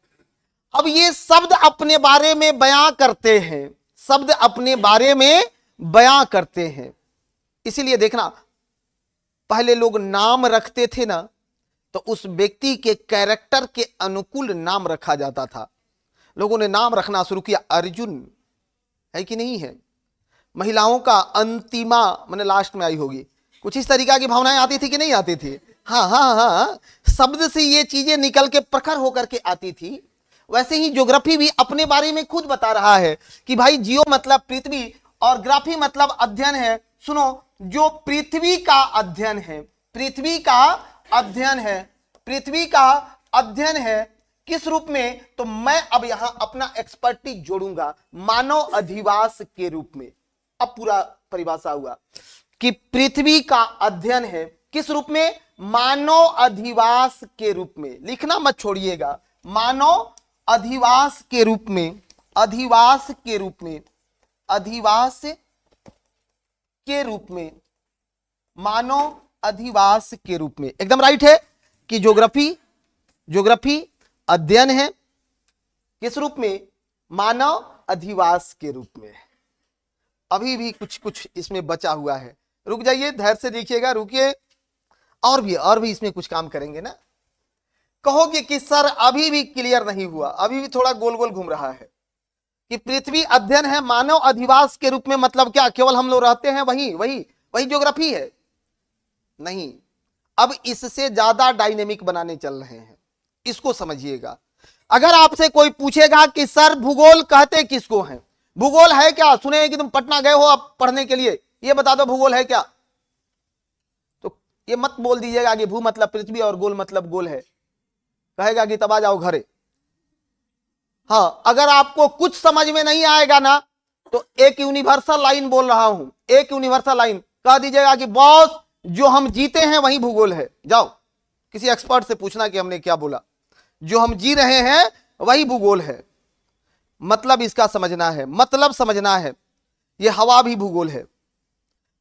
अब ये शब्द अपने बारे में बयां करते हैं, शब्द अपने बारे में बयां करते हैं। इसीलिए देखना, पहले लोग नाम रखते थे ना, तो उस व्यक्ति के कैरेक्टर के अनुकूल नाम रखा जाता था। लोगों ने नाम रखना शुरू किया, अर्जुन है कि नहीं है। महिलाओं का अंतिमा मैंने लास्ट में आई होगी, कुछ इस तरीका की भावनाएं आती थी कि नहीं आती थी। हाँ हाँ हाँ, शब्द से ये चीजें निकल के प्रखर होकर के आती थी। वैसे ही ज्योग्राफी भी अपने बारे में खुद बता रहा है कि भाई जियो मतलब पृथ्वी और ग्राफी मतलब अध्ययन है। सुनो, जो पृथ्वी का अध्ययन है, पृथ्वी का अध्ययन है, पृथ्वी का अध्ययन है किस रूप में? तो मैं अब यहां अपना एक्सपर्टीज जोड़ूंगा, मानव अधिवास के रूप में। अब पूरा परिभाषा हुआ कि पृथ्वी का अध्ययन है किस रूप में? मानव अधिवास के रूप में। लिखना मत छोड़िएगा, मानव अधिवास के रूप में, अधिवास के रूप में, अधिवास के रूप में, मानव अधिवास के रूप में। एकदम राइट है कि ज्योग्राफी अध्ययन है किस रूप में? मानव अधिवास के रूप में। अभी भी कुछ इसमें बचा हुआ है, रुक जाइए, धैर्य से देखिएगा, रुकिए, और भी इसमें कुछ काम करेंगे ना। कहोगे कि सर अभी भी क्लियर नहीं हुआ, अभी भी थोड़ा गोल गोल घूम रहा है कि पृथ्वी अध्ययन है मानव अधिवास के रूप में, मतलब क्या केवल हम लोग रहते हैं वही ज्योग्राफी है? नहीं, अब इससे ज्यादा डायनेमिक बनाने चल रहे हैं, इसको समझिएगा। अगर आपसे कोई पूछेगा कि सर भूगोल कहते किसको हैं, भूगोल है क्या? सुने कि तुम पटना गए हो आप पढ़ने के लिए, ये बता दो भूगोल है क्या? तो ये मत बोल दीजिएगा कि भू मतलब पृथ्वी और गोल मतलब गोल है, कहेगा कि तब आ जाओ घरे। हाँ, अगर आपको कुछ समझ में नहीं आएगा ना, तो एक यूनिवर्सल लाइन बोल रहा हूं, एक यूनिवर्सल लाइन कह दीजिएगा कि बॉस जो हम जीते हैं वही भूगोल है। जाओ किसी एक्सपर्ट से पूछना कि हमने क्या बोला, जो हम जी रहे हैं वही भूगोल है। मतलब इसका समझना है, मतलब समझना है। ये हवा भी भूगोल है,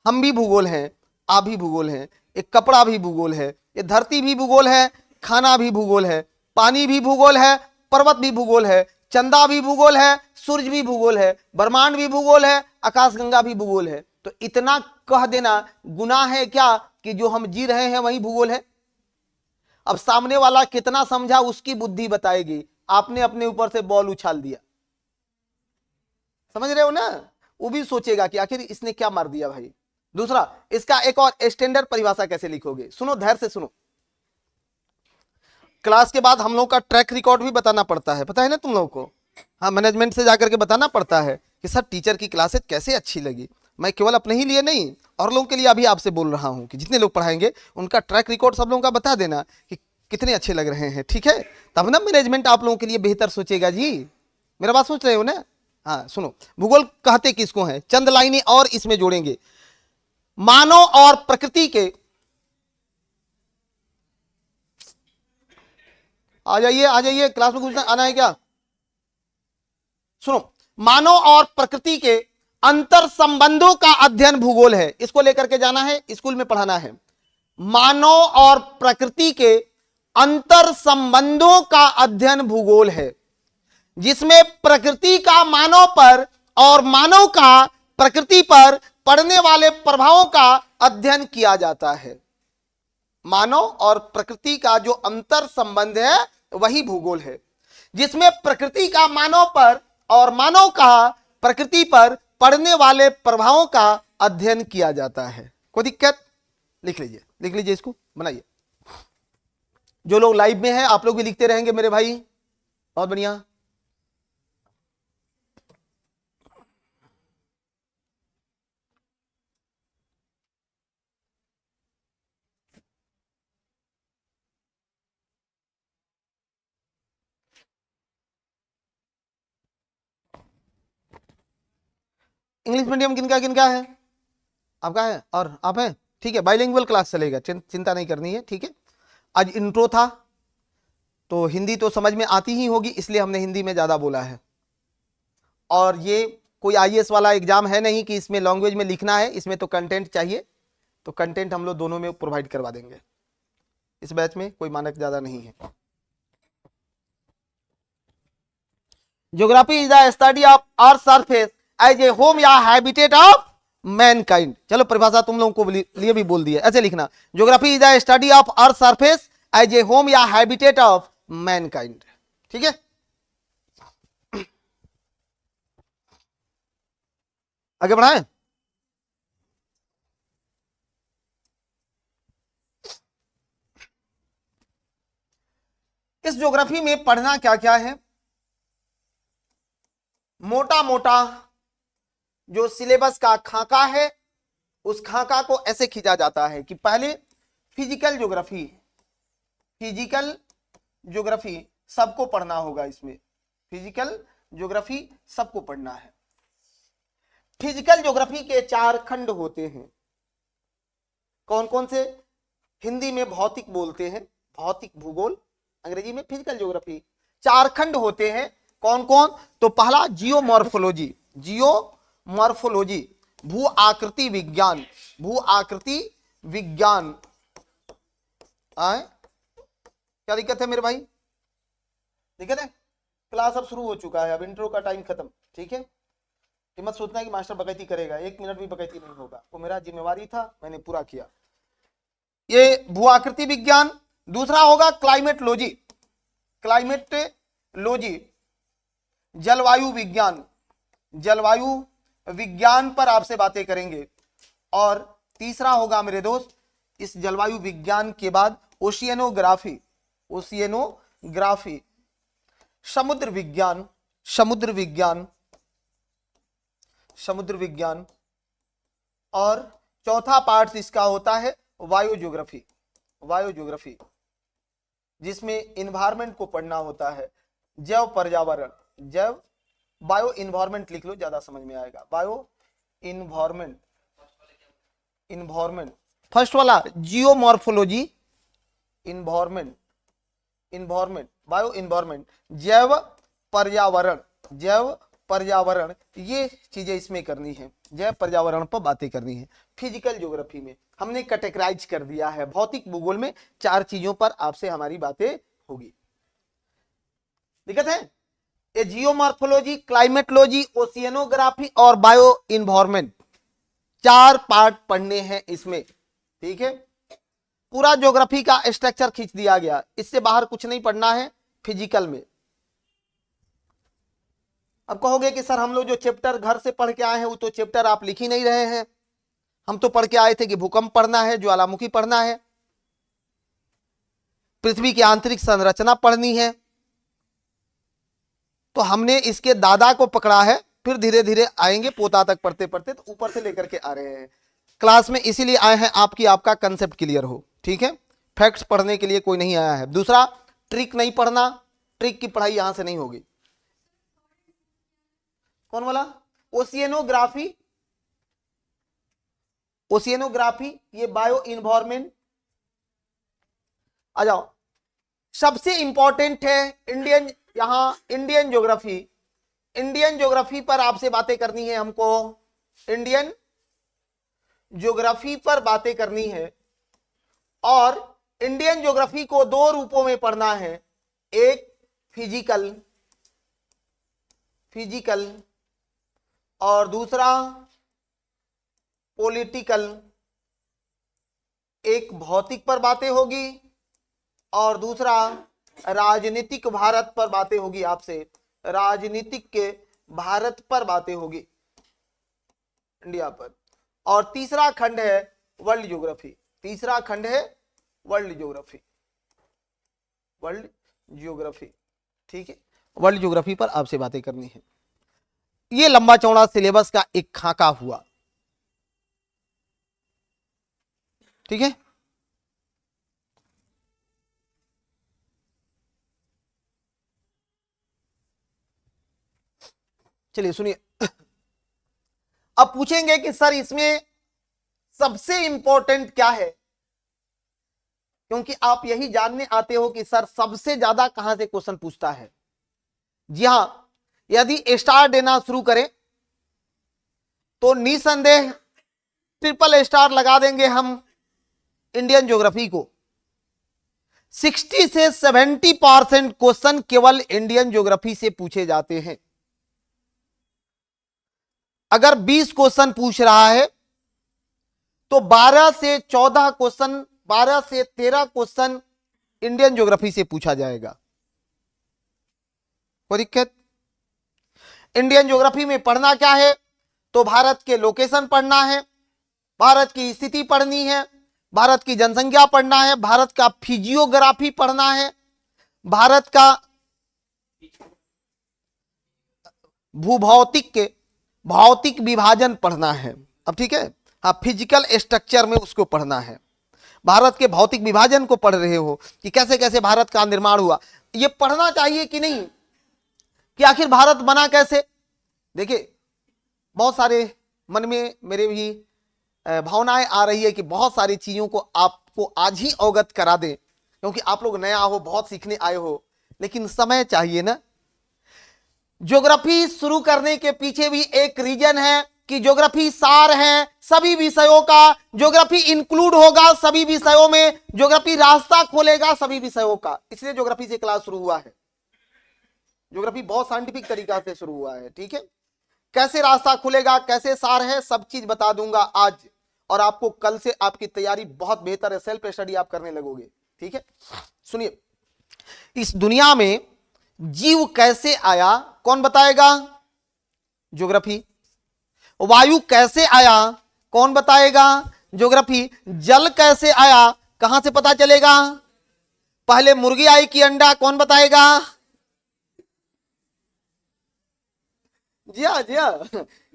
हम भी भूगोल हैं, आप भी भूगोल हैं, एक कपड़ा भी भूगोल है, ये धरती भी भूगोल है, खाना भी भूगोल है, पानी भी भूगोल है, पर्वत भी भूगोल है, चंदा भी भूगोल है, सूर्य भी भूगोल है, ब्रह्मांड भी भूगोल है, आकाशगंगा भी भूगोल है। तो इतना कह देना गुनाह है क्या कि जो हम जी रहे हैं वही भूगोल है? अब सामने वाला कितना समझा उसकी बुद्धि बताएगी। आपने अपने ऊपर से बॉल उछाल दिया, समझ रहे हो ना, वो भी सोचेगा कि आखिर इसने क्या मार दिया भाई। दूसरा, इसका एक और स्टैंडर्ड परिभाषा कैसे लिखोगे, सुनो, धैर्य से सुनो। क्लास के बाद हम लोग का ट्रैक रिकॉर्ड भी बताना पड़ता है, पता है ना तुम लोगों को। हाँ, मैनेजमेंट से जाकर के बताना पड़ता है कि सर टीचर की क्लासेस कैसे अच्छी लगी। मैं केवल अपने ही लिए नहीं, और लोगों के लिए अभी आपसे बोल रहा हूं कि जितने लोग पढ़ाएंगे उनका ट्रैक रिकॉर्ड सब लोगों का बता देना कि कितने अच्छे लग रहे हैं, ठीक है। तब ना मैनेजमेंट आप लोगों के लिए बेहतर सोचेगा जी। मेरा बात सोच रहे हो ना? हाँ सुनो, भूगोल कहते किसको हैं, चंद लाइनें और इसमें जोड़ेंगे। मानव और प्रकृति के, आ जाइए क्लास में कुछ आना है क्या? सुनो, मानव और प्रकृति के अंतर संबंधों का अध्ययन भूगोल है। इसको लेकर के जाना है, स्कूल में पढ़ाना है। मानव और प्रकृति के अंतर संबंधों का अध्ययन भूगोल है, जिसमें प्रकृति का मानव पर और मानव का प्रकृति पर पड़ने वाले प्रभावों का अध्ययन किया जाता है। मानव और प्रकृति का जो अंतर संबंध है वही भूगोल है, जिसमें प्रकृति का मानव पर और मानव का प्रकृति पर पड़ने वाले प्रभावों का अध्ययन किया जाता है। कोई दिक्कत? लिख लीजिए इसको बनाइए। जो लोग लाइव में हैं आप लोग भी लिखते रहेंगे मेरे भाई, बहुत बढ़िया। इंग्लिश मीडियम किनका है? आपका है और आप हैं, ठीक है। बाइलिंगुअल क्लास चलेगा, चिंता नहीं करनी है, ठीक है। आज इंट्रो था तो हिंदी तो समझ में आती ही होगी, इसलिए हमने हिंदी में ज्यादा बोला है। और ये कोई आईएएस वाला एग्जाम है नहीं कि इसमें लैंग्वेज में लिखना है, इसमें तो कंटेंट चाहिए, तो कंटेंट हम लोग दोनों में प्रोवाइड करवा देंगे। इस बैच में कोई मानक ज्यादा नहीं है। Geography is the study of earth surface as a home या हैबिटेट ऑफ मैनकाइंड। चलो परिभाषा तुम लोगों को लिए भी बोल दिया, ऐसे लिखना, geography is the study of earth surface as a home या हैबिटेट ऑफ मैनकाइंड, ठीक है। आगे बढ़ाएं। इस ज्योग्राफी में पढ़ना क्या क्या है, मोटा मोटा जो सिलेबस का खाका है उस खाका को ऐसे खींचा जाता है कि पहले फिजिकल ज्योग्राफी सबको पढ़ना होगा। इसमें फिजिकल ज्योग्राफी सबको पढ़ना है। फिजिकल ज्योग्राफी के 4 खंड होते हैं। कौन कौन से? हिंदी में भौतिक बोलते हैं, भौतिक भूगोल, अंग्रेजी में फिजिकल ज्योग्राफी। 4 खंड होते हैं। कौन कौन? तो पहला जियोमॉर्फोलॉजी, भू आकृति विज्ञान, क्या दिक्कत है मेरे भाई? दिक्कत है? क्लास अब शुरू हो चुका है, अब इंट्रो का टाइम खत्म, ठीक है। ये मत सोचना कि मास्टर बकैती करेगा, 1 मिनट भी बकैती नहीं होगा, वो मेरा जिम्मेवारी था, मैंने पूरा किया। ये भू आकृति विज्ञान। दूसरा होगा क्लाइमेटोलॉजी, जलवायु विज्ञान पर आपसे बातें करेंगे। और तीसरा होगा मेरे दोस्त, इस जलवायु विज्ञान के बाद ओशियनोग्राफी, समुद्र विज्ञान। और चौथा पार्ट इसका होता है वायु ज्योग्राफी, जिसमें इन्वायरमेंट को पढ़ना होता है। जैव पर्यावरण, बायो इन्वायरमेंट लिख लो, ज्यादा समझ में आएगा। बायो इन्वायरमेंट फर्स्ट वाला, जियोमॉर्फोलॉजी, इन्वायरमेंट, बायो इन्वायरमेंट, जैव पर्यावरण, ये चीजें इसमें करनी है। जैव पर्यावरण पर बातें करनी है। फिजिकल ज्योग्राफी में हमने कैटेगराइज कर दिया है। भौतिक भूगोल में 4 चीजों पर आपसे हमारी बातें होगी। दिक्कत है? ये जियोमॉर्फोलॉजी, क्लाइमेटोलॉजी, ओशियनोग्राफी और बायो इन्वायरमेंट 4 पार्ट पढ़ने हैं इसमें, ठीक है। पूरा ज्योग्राफी का स्ट्रक्चर खींच दिया गया, इससे बाहर कुछ नहीं पढ़ना है फिजिकल में। अब कहोगे कि सर हम लोग जो चैप्टर घर से पढ़ के आए हैं वो तो चैप्टर आप लिख ही नहीं रहे हैं। हम तो पढ़ के आए थे कि भूकंप पढ़ना है, ज्वालामुखी पढ़ना है, पृथ्वी की आंतरिक संरचना पढ़नी है। तो हमने इसके दादा को पकड़ा है, फिर धीरे धीरे आएंगे पोता तक पढ़ते पढ़ते, तो ऊपर से लेकर के आ रहे हैं क्लास में, इसीलिए आए हैं आपका कंसेप्ट क्लियर हो, ठीक है। फैक्ट्स पढ़ने के लिए कोई नहीं आया है। दूसरा, ट्रिक नहीं पढ़ना, ट्रिक की पढ़ाई यहां से नहीं होगी। कौन वाला? ओशियनोग्राफी, ये बायो इन्वायरमेंट। आ जाओ, सबसे इंपॉर्टेंट है इंडियन ज्योग्राफी पर आपसे बातें करनी है हमको। इंडियन ज्योग्राफी पर बातें करनी है। और इंडियन ज्योग्राफी को दो रूपों में पढ़ना है, एक फिजिकल और दूसरा पॉलिटिकल। एक भौतिक पर बातें होगी और दूसरा राजनीतिक भारत पर बातें होगी। आपसे राजनीतिक के भारत पर बातें होगी, इंडिया पर। और तीसरा खंड है वर्ल्ड ज्योग्राफी। तीसरा खंड है वर्ल्ड ज्योग्राफी। ठीक है, वर्ल्ड ज्योग्राफी पर आपसे बातें करनी है। ये लंबा चौड़ा सिलेबस का एक खाका हुआ। ठीक है, चलिए सुनिए। अब पूछेंगे कि सर इसमें सबसे इंपॉर्टेंट क्या है, क्योंकि आप यही जानने आते हो कि सर सबसे ज्यादा कहां से क्वेश्चन पूछता है। जी हां, यदि स्टार देना शुरू करें तो निसंदेह ट्रिपल स्टार लगा देंगे हम इंडियन ज्योग्राफी को। 60 से 70% क्वेश्चन केवल इंडियन ज्योग्राफी से पूछे जाते हैं। अगर 20 क्वेश्चन पूछ रहा है तो 12 से 14 क्वेश्चन, 12 से 13 क्वेश्चन इंडियन ज्योग्राफी से पूछा जाएगा। कोई दिक्कत? इंडियन ज्योग्राफी में पढ़ना क्या है, तो भारत के लोकेशन पढ़ना है, भारत की स्थिति पढ़नी है, भारत की जनसंख्या पढ़ना है, भारत का फिजियोग्राफी पढ़ना है, भारत का भूभौतिक के भौतिक विभाजन पढ़ना है। अब ठीक है, हाँ, फिजिकल स्ट्रक्चर में उसको पढ़ना है। भारत के भौतिक विभाजन को पढ़ रहे हो कि कैसे कैसे भारत का निर्माण हुआ। ये पढ़ना चाहिए कि नहीं, कि आखिर भारत बना कैसे। देखिए, बहुत सारे मन में मेरे भी भावनाएं आ रही है कि बहुत सारी चीजों को आपको आज ही अवगत करा दें, क्योंकि आप लोग नया हो, बहुत सीखने आए हो, लेकिन समय चाहिए ना। ज्योग्राफी शुरू करने के पीछे भी एक रीजन है कि ज्योग्राफी सार है सभी विषयों का, ज्योग्राफी इंक्लूड होगा सभी विषयों में, ज्योग्राफी रास्ता खोलेगा सभी विषयों का। इसलिए ज्योग्राफी से क्लास शुरू हुआ है। ज्योग्राफी बहुत साइंटिफिक तरीका से शुरू हुआ है। ठीक है, कैसे रास्ता खुलेगा, कैसे सार है, सब चीज बता दूंगा आज। और आपको कल से आपकी तैयारी बहुत बेहतर है, सेल्फ स्टडी आप करने लगोगे। ठीक है, सुनिए, इस दुनिया में जीव कैसे आया, कौन बताएगा? ज्योग्राफी। वायु कैसे आया, कौन बताएगा? ज्योग्राफी। जल कैसे आया, कहां से पता चलेगा? पहले मुर्गी आई कि अंडा, कौन बताएगा? जी हाँ,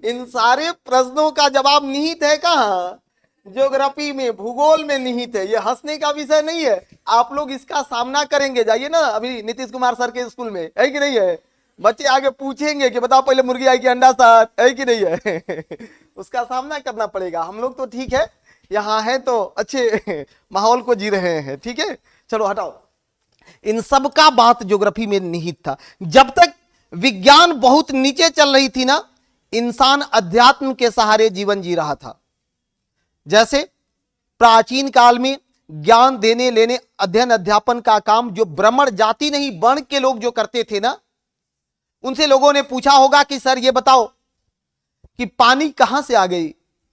इन सारे प्रश्नों का जवाब निहित है कहाँ? ज्योग्राफी में, भूगोल में निहित है। ये हंसने का विषय नहीं है, आप लोग इसका सामना करेंगे। जाइए ना अभी नीतीश कुमार सर के स्कूल में, है कि नहीं है? बच्चे आगे पूछेंगे कि बताओ पहले मुर्गी आई कि अंडा सर, है कि नहीं है? उसका सामना करना पड़ेगा। हम लोग तो ठीक है, यहाँ है तो अच्छे माहौल को जी रहे हैं। ठीक है, चलो हटाओ। इन सब का बात ज्योग्राफी में निहित था। जब तक विज्ञान बहुत नीचे चल रही थी ना, इंसान अध्यात्म के सहारे जीवन जी रहा था। जैसे प्राचीन काल में ज्ञान देने लेने, अध्ययन अध्यापन का काम जो ब्राह्मण जाति नहीं वर्ण के लोग जो करते थे ना, उनसे लोगों ने पूछा होगा कि सर ये बताओ कि पानी कहां से आ गई,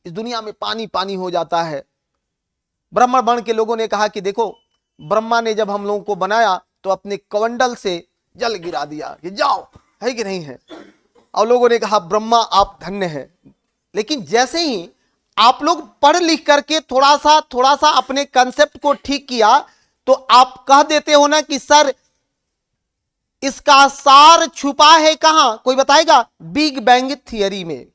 इस दुनिया में पानी पानी हो जाता है। ब्राह्मण वर्ण के लोगों ने कहा कि देखो, ब्रह्मा ने जब हम लोगों को बनाया तो अपने कमंडल से जल गिरा दिया कि जाओ, है कि नहीं है? और लोगों ने कहा ब्रह्मा आप धन्य है। लेकिन जैसे ही आप लोग पढ़ लिख करके थोड़ा सा अपने कंसेप्ट को ठीक किया, तो आप कह देते हो ना कि सर इसका सार छुपा है कहां, कोई बताएगा? बिग बैंग थियरी में।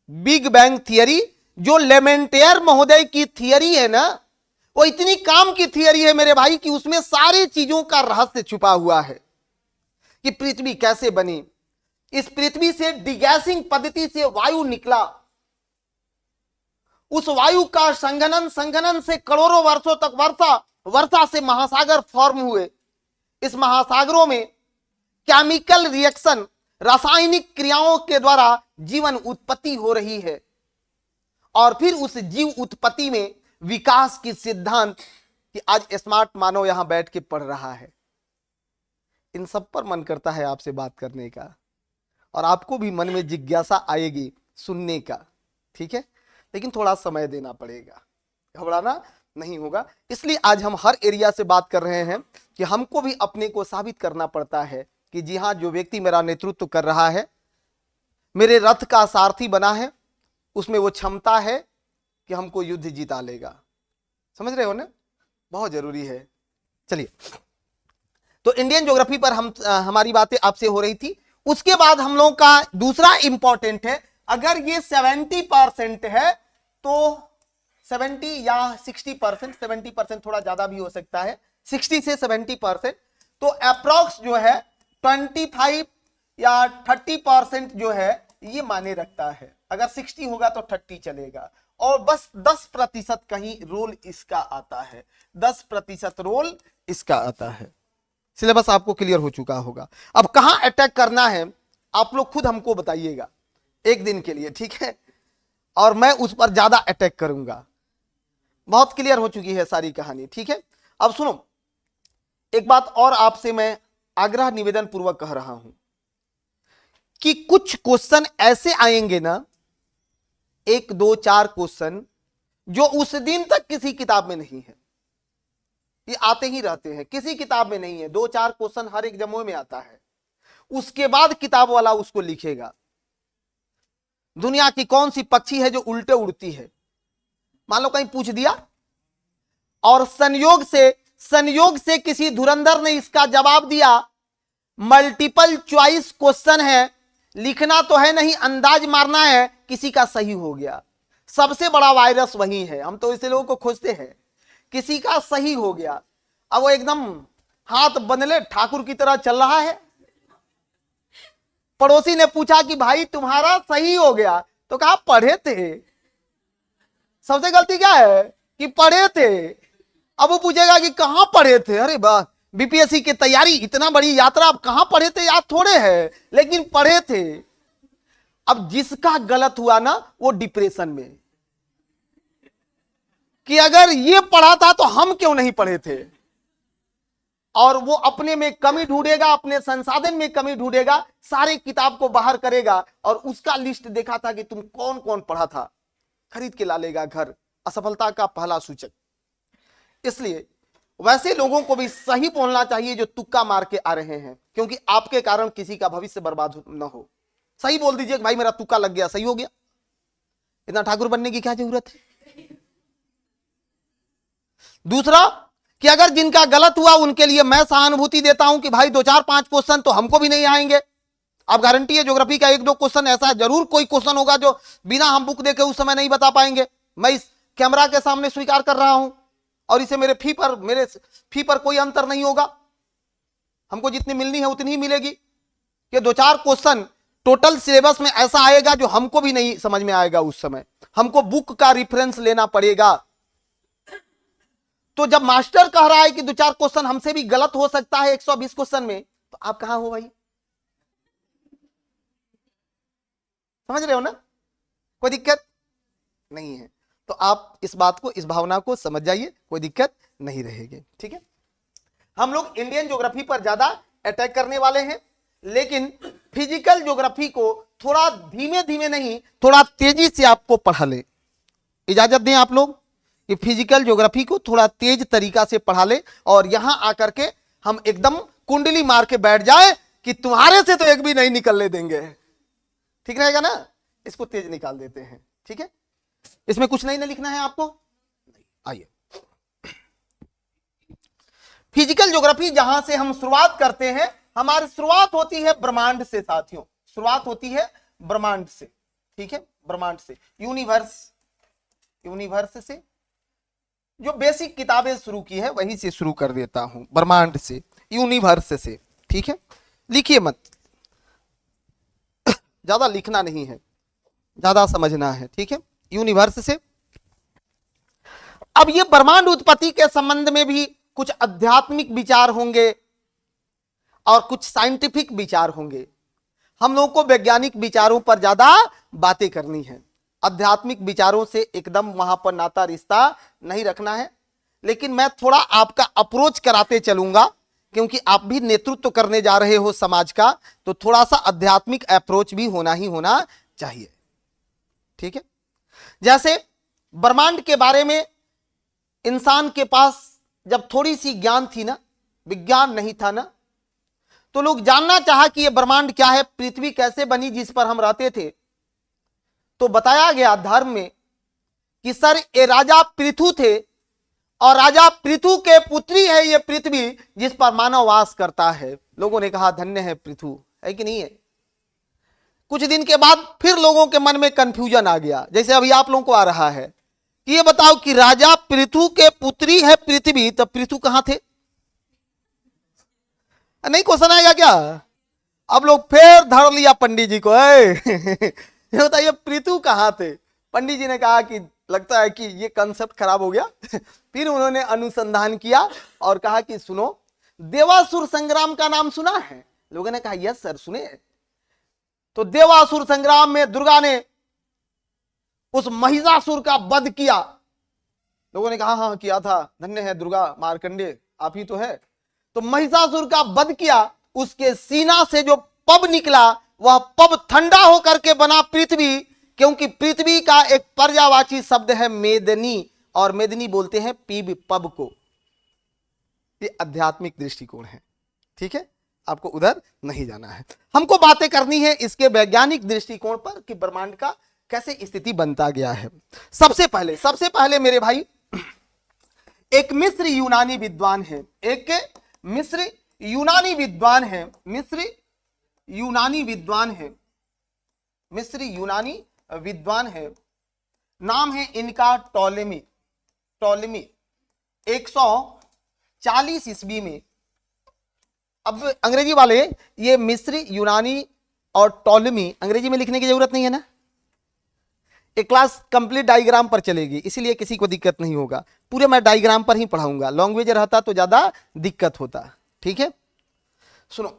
बिग बैंग थियरी जो लेमेंटियर महोदय की थियरी है ना, वो इतनी काम की थियरी है मेरे भाई कि उसमें सारी चीजों का रहस्य छुपा हुआ है कि पृथ्वी कैसे बनी, इस पृथ्वी से डिगैसिंग पद्धति से वायु निकला, उस वायु का संघनन से करोड़ों वर्षों तक वर्षा से महासागर फॉर्म हुए। इस महासागरों में केमिकल रिएक्शन, रासायनिक क्रियाओं के द्वारा जीवन उत्पत्ति हो रही है। और फिर उस जीव उत्पत्ति में विकास की सिद्धांत कि आज स्मार्ट मानव यहां बैठ के पढ़ रहा है। इन सब पर मन करता है आपसे बात करने का, और आपको भी मन में जिज्ञासा आएगी सुनने का, ठीक है। लेकिन थोड़ा समय देना पड़ेगा, घबराना नहीं होगा। इसलिए आज हम हर एरिया से बात कर रहे हैं कि हमको भी अपने को साबित करना पड़ता है कि जी हाँ, जो व्यक्ति मेरा नेतृत्व कर रहा है, मेरे रथ का सारथी बना है, उसमें वो क्षमता है कि हमको युद्ध जीता लेगा। समझ रहे हो ना, बहुत जरूरी है। चलिए, तो इंडियन ज्योग्राफी पर हमारी बातें आपसे हो रही थी। उसके बाद हम लोगों का दूसरा इंपॉर्टेंट है, अगर ये 70% है तो 70 या 60%, 70% थोड़ा ज्यादा भी हो सकता है, 60 से 70%, तो अप्रोक्स जो है 25 या 30% जो है ये माने रखता है। अगर 60 होगा तो 30 चलेगा, और बस 10% कहीं रोल इसका आता है, 10% रोल इसका आता है। सिलेबस आपको क्लियर हो चुका होगा। अब कहां अटैक करना है आप लोग खुद हमको बताइएगा एक दिन के लिए, ठीक है, और मैं उस पर ज्यादा अटैक करूंगा। बहुत क्लियर हो चुकी है सारी कहानी, ठीक है। अब सुनो, एक बात और आपसे मैं आग्रह निवेदन पूर्वक कह रहा हूं कि कुछ क्वेश्चन ऐसे आएंगे ना, 1 2 4 क्वेश्चन जो उस दिन तक किसी किताब में नहीं है। ये आते ही रहते हैं, किसी किताब में नहीं है। 2 4 क्वेश्चन हर एक जमों में आता है, उसके बाद किताब वाला उसको लिखेगा। दुनिया की कौन सी पक्षी है जो उल्टे उड़ती है, मान लो कहीं पूछ दिया, और संयोग से किसी धुरंधर ने इसका जवाब दिया। मल्टीपल चॉइस क्वेश्चन है, लिखना तो है नहीं, अंदाज मारना है, किसी का सही हो गया। सबसे बड़ा वायरस वही है, हम तो ऐसे लोगों को खोजते हैं। किसी का सही हो गया, अब वो एकदम हाथ बंधले ठाकुर की तरह चल रहा है। पड़ोसी ने पूछा कि भाई तुम्हारा सही हो गया, तो कहा पढ़े थे। सबसे गलती क्या है कि पढ़े थे। अब वो पूछेगा कि कहां पढ़े थे, अरे वाह, बीपीएससी की तैयारी, इतना बड़ी यात्रा, आप कहां पढ़े थे याद थोड़े है, लेकिन पढ़े थे। अब जिसका गलत हुआ ना वो डिप्रेशन में कि अगर ये पढ़ा था तो हम क्यों नहीं पढ़े थे, और वो अपने में कमी ढूंढेगा, अपने संसाधन में कमी ढूंढेगा, सारे किताब को बाहर करेगा और उसका लिस्ट देखा था कि तुम कौन कौन पढ़ा था, खरीद के ला लेगा घर। असफलता का पहला सूचक। इसलिए वैसे लोगों को भी सही बोलना चाहिए जो तुक्का मार के आ रहे हैं, क्योंकि आपके कारण किसी का भविष्य बर्बाद न हो। सही बोल दीजिए भाई मेरा तुक्का लग गया, सही हो गया, इतना ठाकुर बनने की क्या जरूरत है। दूसरा कि अगर जिनका गलत हुआ उनके लिए मैं सहानुभूति देता हूं कि भाई 2 4 5 क्वेश्चन तो हमको भी नहीं आएंगे। अब गारंटी है ज्योग्राफी का 1 2 क्वेश्चन ऐसा जरूर कोई क्वेश्चन होगा जो बिना हम बुक देखे उस समय नहीं बता पाएंगे। मैं इस कैमरा के सामने स्वीकार कर रहा हूं, और इसे मेरे फी पर कोई अंतर नहीं होगा। हमको जितनी मिलनी है उतनी ही मिलेगी। ये 2 4 क्वेश्चन टोटल सिलेबस में ऐसा आएगा जो हमको भी नहीं समझ में आएगा, उस समय हमको बुक का रिफरेंस लेना पड़ेगा। तो जब मास्टर कह रहा है कि 2 4 क्वेश्चन हमसे भी गलत हो सकता है 120 क्वेश्चन में, तो आप कहां हो भाई, समझ रहे हो ना, कोई दिक्कत नहीं है। तो आप इस बात को, इस भावना को समझ जाइए, कोई दिक्कत नहीं रहेगी, ठीक है। हम लोग इंडियन ज्योग्राफी पर ज्यादा अटैक करने वाले हैं, लेकिन फिजिकल ज्योग्राफी को थोड़ा धीमे धीमे नहीं, थोड़ा तेजी से आपको पढ़ा ले। इजाजत दें आप लोग कि फिजिकल ज्योग्राफी को थोड़ा तेज तरीका से पढ़ा ले, और यहां आकर के हम एकदम कुंडली मार के बैठ जाए कि तुम्हारे से तो एक भी नहीं निकलने देंगे। ठीक रहेगा ना, इसको तेज निकाल देते हैं, ठीक है। इसमें कुछ नहीं ना लिखना है आपको। आइए, फिजिकल ज्योग्राफी जहां से हम शुरुआत करते हैं, हमारी शुरुआत होती है ब्रह्मांड से साथियों, शुरुआत होती है ब्रह्मांड से, ठीक है, ब्रह्मांड से, यूनिवर्स से। जो बेसिक किताबें शुरू की है वहीं से शुरू कर देता हूं, ब्रह्मांड से, यूनिवर्स से, ठीक है। लिखिए मत, ज्यादा लिखना नहीं है, ज्यादा समझना है, ठीक है। यूनिवर्स से। अब ये ब्रह्मांड उत्पत्ति के संबंध में भी कुछ आध्यात्मिक विचार होंगे और कुछ साइंटिफिक विचार होंगे। हम लोगों को वैज्ञानिक विचारों पर ज्यादा बातें करनी है। आध्यात्मिक विचारों से एकदम वहां पर नाता रिश्ता नहीं रखना है। लेकिन मैं थोड़ा आपका अप्रोच कराते चलूंगा, क्योंकि आप भी नेतृत्व करने जा रहे हो समाज का, तो थोड़ा सा आध्यात्मिक अप्रोच भी होना ही होना चाहिए। ठीक है, जैसे ब्रह्मांड के बारे में इंसान के पास जब थोड़ी सी ज्ञान थी ना, विज्ञान नहीं था ना, तो लोग जानना चाहा कि यह ब्रह्मांड क्या है, पृथ्वी कैसे बनी जिस पर हम रहते थे। तो बताया गया धर्म में कि सर ये राजा पृथु थे, और राजा पृथु के पुत्री है ये पृथ्वी जिस पर मानव वास करता है। लोगों ने कहा धन्य है पृथु, है कि नहीं है। कुछ दिन के बाद फिर लोगों के मन में कंफ्यूजन आ गया, जैसे अभी आप लोगों को आ रहा है कि ये बताओ कि राजा पृथु के पुत्री है पृथ्वी, तब पृथु कहां थे? नहीं क्वेश्चन आएगा क्या? अब लोग फिर धर लिया पंडित जी को, ये बताइए पृथु कहां थे? पंडित जी ने कहा कि लगता है कि ये कंसेप्ट खराब हो गया। फिर उन्होंने अनुसंधान किया और कहा कि सुनो, देवासुर संग्राम का नाम सुना है? लोगों ने कहा यस सर सुने। तो देवासुर संग्राम में दुर्गा ने उस महिषासुर का वध किया। लोगों ने कहा हाँ किया था, धन्य है दुर्गा मार्कंडे आप ही तो है। तो महिषासुर का वध किया, उसके सीना से जो पब निकला वह पब ठंडा होकर के बना पृथ्वी, क्योंकि पृथ्वी का एक पर्यायवाची शब्द है मेदनी, और मेदनी बोलते हैं पीब पब को। ये आध्यात्मिक दृष्टिकोण है। ठीक है, आपको उधर नहीं जाना है, हमको बातें करनी है इसके वैज्ञानिक दृष्टिकोण पर कि ब्रह्मांड का कैसे स्थिति बनता गया है। सबसे पहले मेरे भाई एक मिस्र यूनानी विद्वान है, एक मिस्र यूनानी विद्वान है, मिस्र यूनानी विद्वान है, नाम है इनका टॉलेमी। 140 ईस्वी में, अब अंग्रेजी वाले ये मिस्र यूनानी और टॉलेमी अंग्रेजी में लिखने की जरूरत नहीं है ना, एक क्लास कंप्लीट डायग्राम पर चलेगी, इसीलिए किसी को दिक्कत नहीं होगा। पूरे मैं डायग्राम पर ही पढ़ाऊंगा, लैंग्वेज रहता तो ज्यादा दिक्कत होता। ठीक है, सुनो,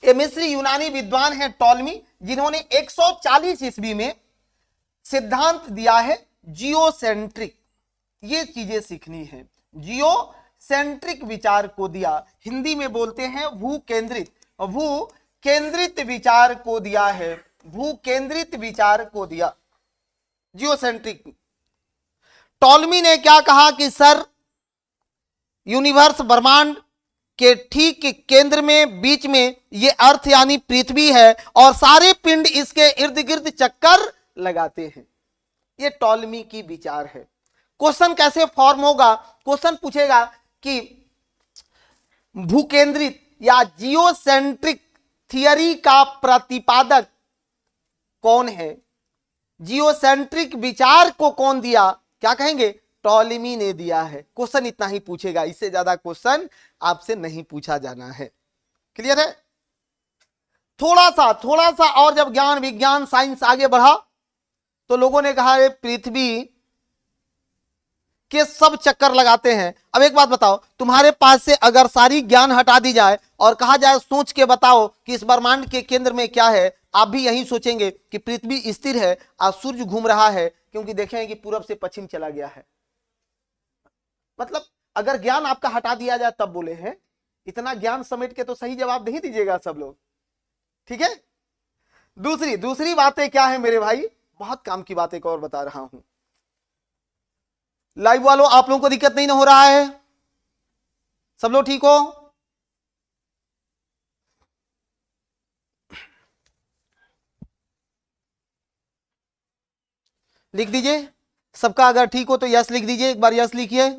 ये मिस्र यूनानी विद्वान है टॉलेमी, जिन्होंने 140 ईस्वी में सिद्धांत दिया है जियोसेंट्रिक। ये चीजें सीखनी है, जियोसेंट्रिक विचार को दिया, हिंदी में बोलते हैं भू केंद्रित विचार को दिया है, भू केंद्रित विचार को दिया जियोसेंट्रिक। टॉलेमी ने क्या कहा कि सर यूनिवर्स ब्रह्मांड के ठीक केंद्र में बीच में ये अर्थ यानी पृथ्वी है, और सारे पिंड इसके इर्द गिर्द चक्कर लगाते हैं। ये टॉलेमी की विचार है। क्वेश्चन कैसे फॉर्म होगा? क्वेश्चन पूछेगा कि भूकेंद्रित या जियोसेंट्रिक थियरी का प्रतिपादक कौन है? जियोसेंट्रिक विचार को कौन दिया? क्या कहेंगे? टॉलेमी ने दिया है। क्वेश्चन इतना ही पूछेगा, इससे ज्यादा क्वेश्चन आपसे नहीं पूछा जाना है। क्लियर है? थोड़ा सा और जब ज्ञान विज्ञान साइंस आगे बढ़ा तो लोगों ने कहा ये पृथ्वी के सब चक्कर लगाते हैं। अब एक बात बताओ, तुम्हारे पास से अगर सारी ज्ञान हटा दी जाए और कहा जाए सोच के बताओ कि इस ब्रह्मांड के केंद्र में क्या है, आप भी यही सोचेंगे कि पृथ्वी स्थिर है, आज सूर्य घूम रहा है, क्योंकि देखेंगे कि पूरब से पश्चिम चला गया है। मतलब अगर ज्ञान आपका हटा दिया जाए तब बोले हैं, इतना ज्ञान समेट के तो सही जवाब नहीं दीजिएगा सब लोग। ठीक है, दूसरी बातें क्या है मेरे भाई, बहुत काम की बात एक और बता रहा हूं। लाइव वालों आप लोगों को दिक्कत नहीं ना हो रहा है? सब लोग ठीक हो? लिख दीजिए सबका, अगर ठीक हो तो यस लिख दीजिए, एक बार यस लिखिए।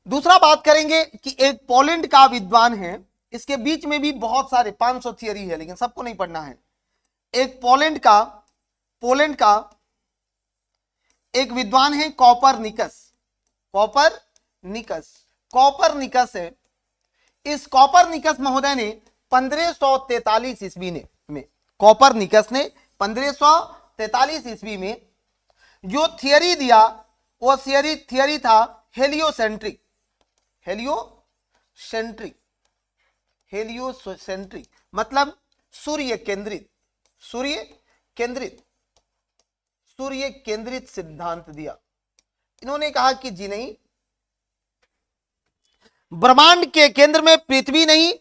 दूसरा बात करेंगे कि एक पोलैंड का विद्वान है, इसके बीच में भी बहुत सारे 500 थियरी है, लेकिन सबको नहीं पढ़ना है। एक पोलैंड का एक विद्वान है कॉपरनिकस है। इस कॉपरनिकस महोदय ने 1543 ईस्वी में कॉपरनिकस ने 1543 ईस्वी में जो थियरी दिया वो थियरी था हेलियोसेंट्रिक। मतलब सूर्य केंद्रित, सूर्य केंद्रित, सूर्य केंद्रित सिद्धांत दिया। इन्होंने कहा कि जी नहीं, ब्रह्मांड के केंद्र में पृथ्वी नहीं,